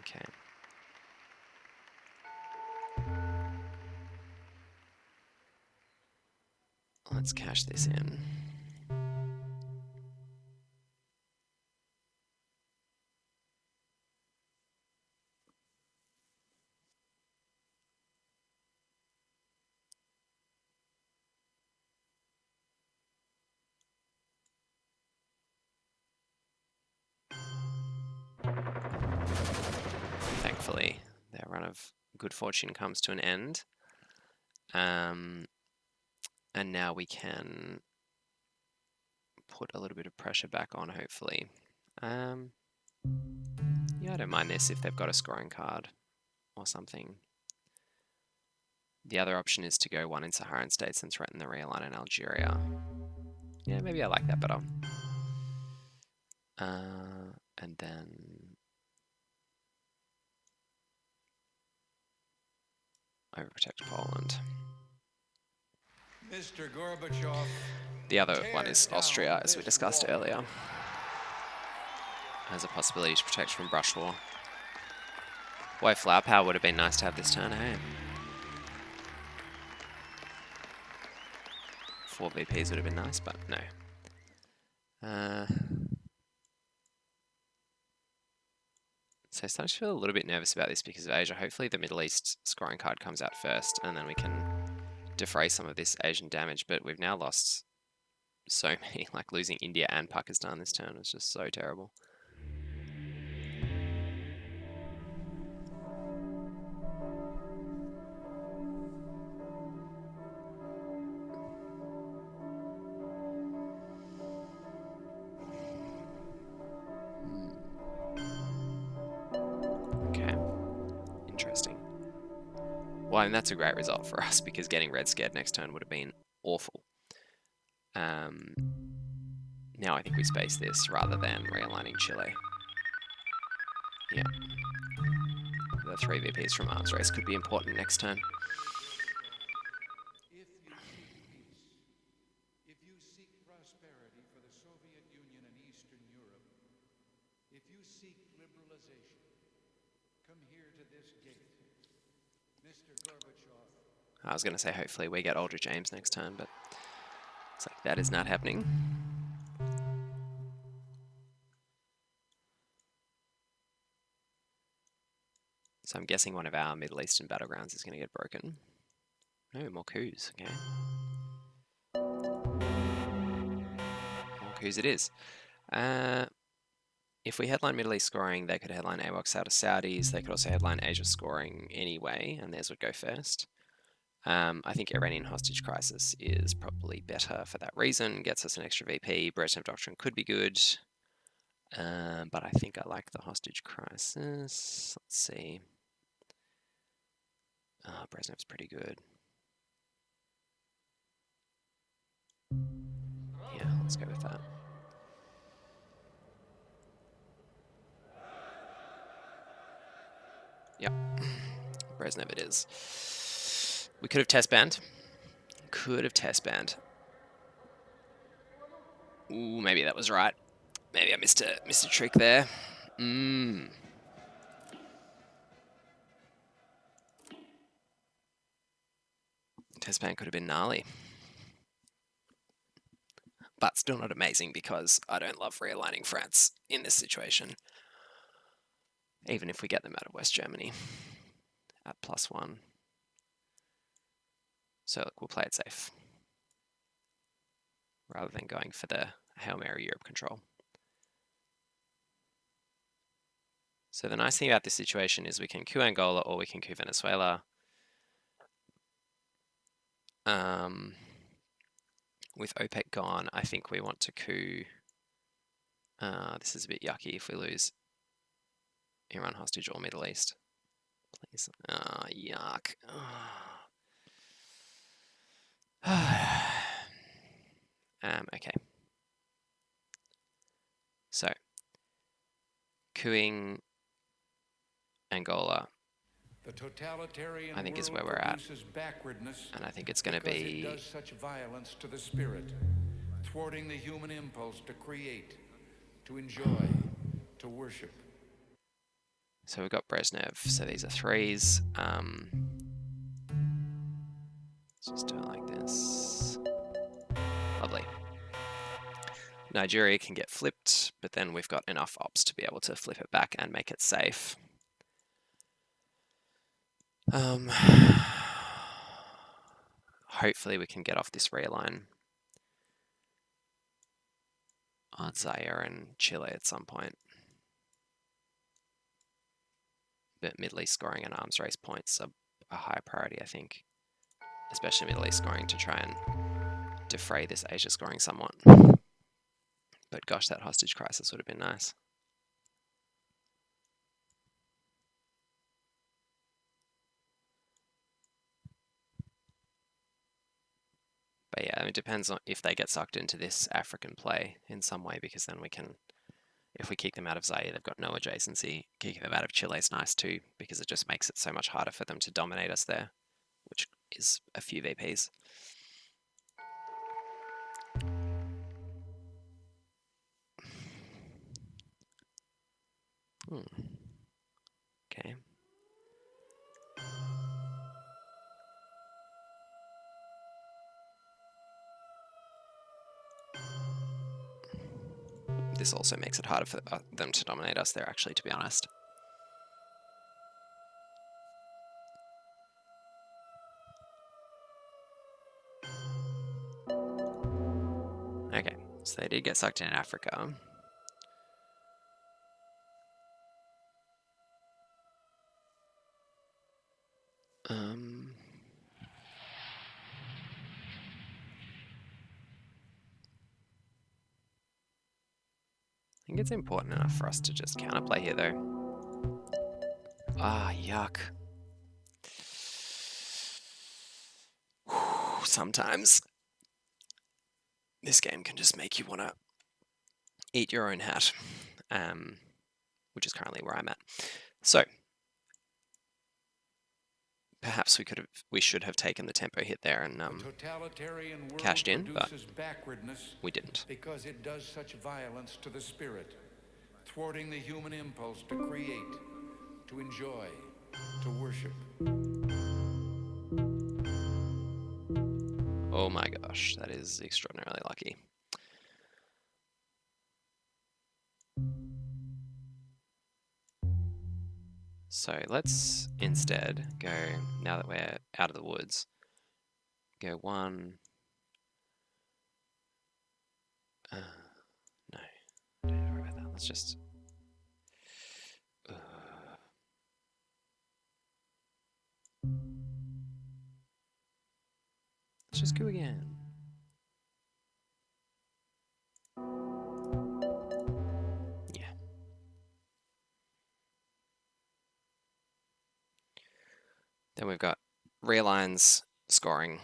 Okay. Let's cash this in. Thankfully, their run of good fortune comes to an end. And now we can put a little bit of pressure back on, hopefully. Yeah, I don't mind this if they've got a scoring card or something. The other option is to go 1 in Saharan states and threaten the realign in Algeria. Yeah, maybe I like that better. And then overprotect Poland. Mr. Gorbachev. The other one is Austria, as we discussed earlier, as a possibility to protect from brush war. Boy, flower power would have been nice to have this turn, hey? 4 VPs would have been nice, but no. So I start to feel a little bit nervous about this because of Asia. Hopefully the Middle East scoring card comes out first, and then we can defray some of this Asian damage, but we've now lost so many, like losing India and Pakistan this turn was just so terrible. Okay, interesting. Well, and that's a great result for us because getting red scared next turn would have been awful. Now I think we space this rather than realigning Chile. Yeah. The 3 VPs from arms race could be important next turn. If you seek peace, if you seek prosperity for the Soviet Union and Eastern Europe, if you seek liberalization, come here to this gate. Mr. Gorbachev. I was going to say hopefully we get Aldrich James next turn, but it's like that is not happening. So I'm guessing one of our Middle Eastern battlegrounds is going to get broken. No, more coups, okay. More coups it is. If we headline Middle East scoring, they could headline AWACS out of Saudis. They could also headline Asia scoring anyway, and theirs would go first. I think Iranian hostage crisis is probably better for that reason. Gets us an extra VP. Brezhnev Doctrine could be good. But I think I like the hostage crisis. Let's see. Brezhnev's pretty good. Yeah, let's go with that. Yep. Brezhnev it is. We could have test banned. Could have test banned. Ooh, maybe that was right. Maybe I missed a trick there. Test ban could have been gnarly. But still not amazing because I don't love realigning France in this situation. Even if we get them out of West Germany at +1. So look, we'll play it safe. Rather than going for the Hail Mary Europe control. So the nice thing about this situation is we can coup Angola or we can coup Venezuela. With OPEC gone, I think we want to coup. This is a bit yucky if we lose Iran hostage or Middle East. Please. Yuck. Okay. So, coupping Angola, The totalitarian I think is world where we're at. Backwardness And I think it's going to because be... it does such violence to the spirit, thwarting the human impulse to create, to enjoy, to worship. So we've got Brezhnev, so these are 3s. Let's just do it like this. Lovely. Nigeria can get flipped, but then we've got enough ops to be able to flip it back and make it safe. Hopefully we can get off this realign on Zaire and Chile at some point. But Middle East scoring and arms race points are a higher priority, I think. Especially Middle East scoring to try and defray this Asia scoring somewhat. But gosh, that hostage crisis would have been nice. But yeah, it depends on if they get sucked into this African play in some way, because then we can, if we kick them out of Zaire, they've got no adjacency. Kicking them out of Chile is nice too, because it just makes it so much harder for them to dominate us there, which is a few VPs. this also makes it harder for them to dominate us there, actually, to be honest. Okay, so they did get sucked in Africa. I think it's important enough for us to just counterplay here, though. Ah, yuck. Sometimes this game can just make you want to eat your own hat, which is currently where I'm at. So perhaps we should have taken the tempo hit there and cashed in, but we didn't. Because it does such violence to the spirit, thwarting the human impulse to create, to enjoy, to worship. Oh my gosh, that is extraordinarily lucky. So let's instead go, now that we're out of the woods, go one. No, don't worry about that. Let's just. Let's just go again. Yeah. Then we've got Realigns scoring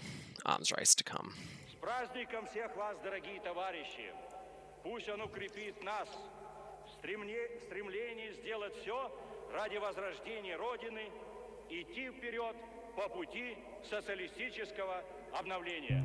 arms race to come. С праздником всех вас, дорогие товарищи! Пусть он укрепит нас в стремлении сделать все ради возрождения Родины, идти вперед по пути социалистического обновления.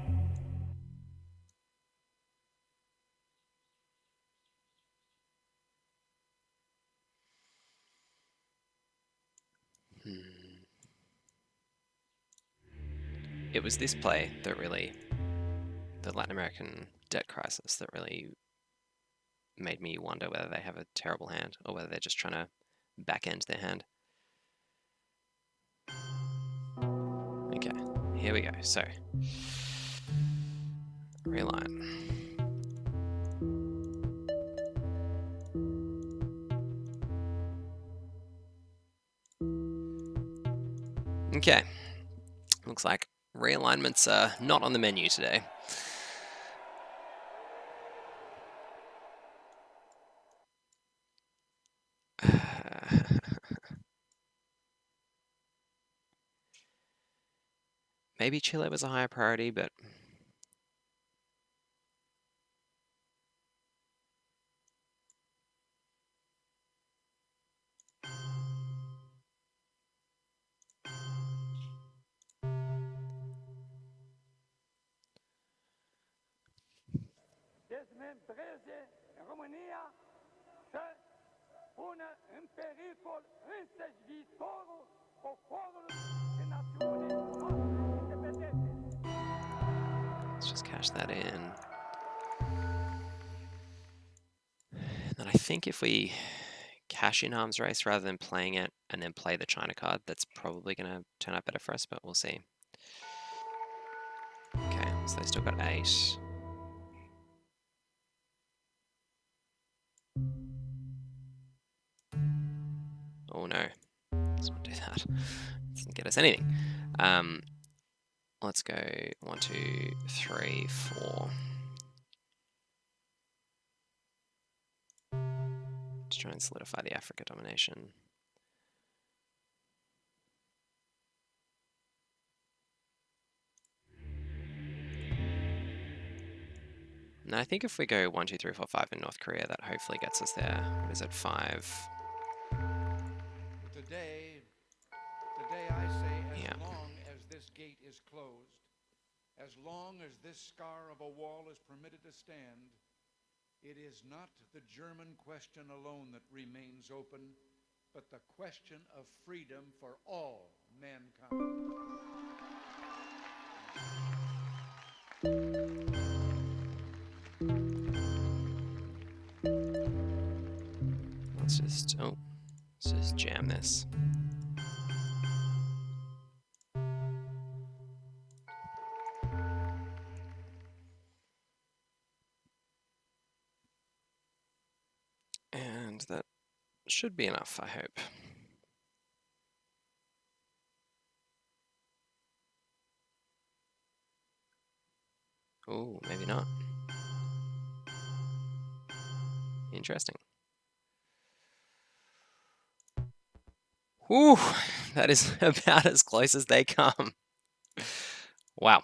It was this play that really, the Latin American debt crisis, that really made me wonder whether they have a terrible hand or whether they're just trying to back end their hand. Okay, here we go. So, realign. Okay, looks like realignments are not on the menu today. Maybe Chile was a higher priority, but Desmembreze România să pună în pericol însăși viitorul poporului și națiunii noastre independente. Let's just cash that in. And I think if we cash in arms race rather than playing it and then play the China card, that's probably going to turn out better for us, but we'll see. Okay, so they still got 8. Oh no, let's not do that. Doesn't get us anything. Let's go 1, 2, 3, 4. Let's try and solidify the Africa domination. And I think if we go 1, 2, 3, 4, 5 in North Korea, that hopefully gets us there. What is it, 5? Today I say, as long as this gate is closed, as long as this scar of a wall is permitted to stand, it is not the German question alone that remains open, but the question of freedom for all mankind. let's just jam this. And that should be enough, I hope. Oh, maybe not. Interesting. Whew, that is about as close as they come. Wow.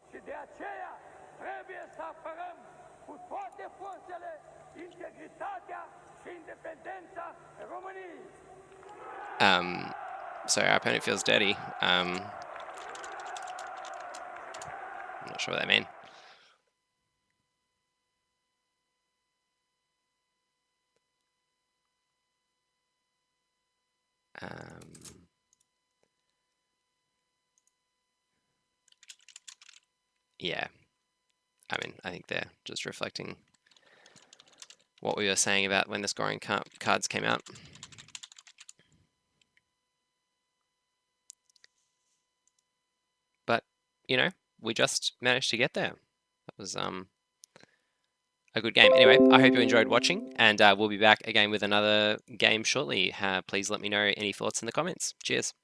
Și de aceea trebuie să apărăm cu toate forțele integritatea și independența României. So our opponent feels dirty. I'm not sure what they mean. Yeah, I mean, I think they're just reflecting what we were saying about when the scoring cards came out. But, you know, we just managed to get there. That was a good game. Anyway, I hope you enjoyed watching, and we'll be back again with another game shortly. Please let me know any thoughts in the comments. Cheers.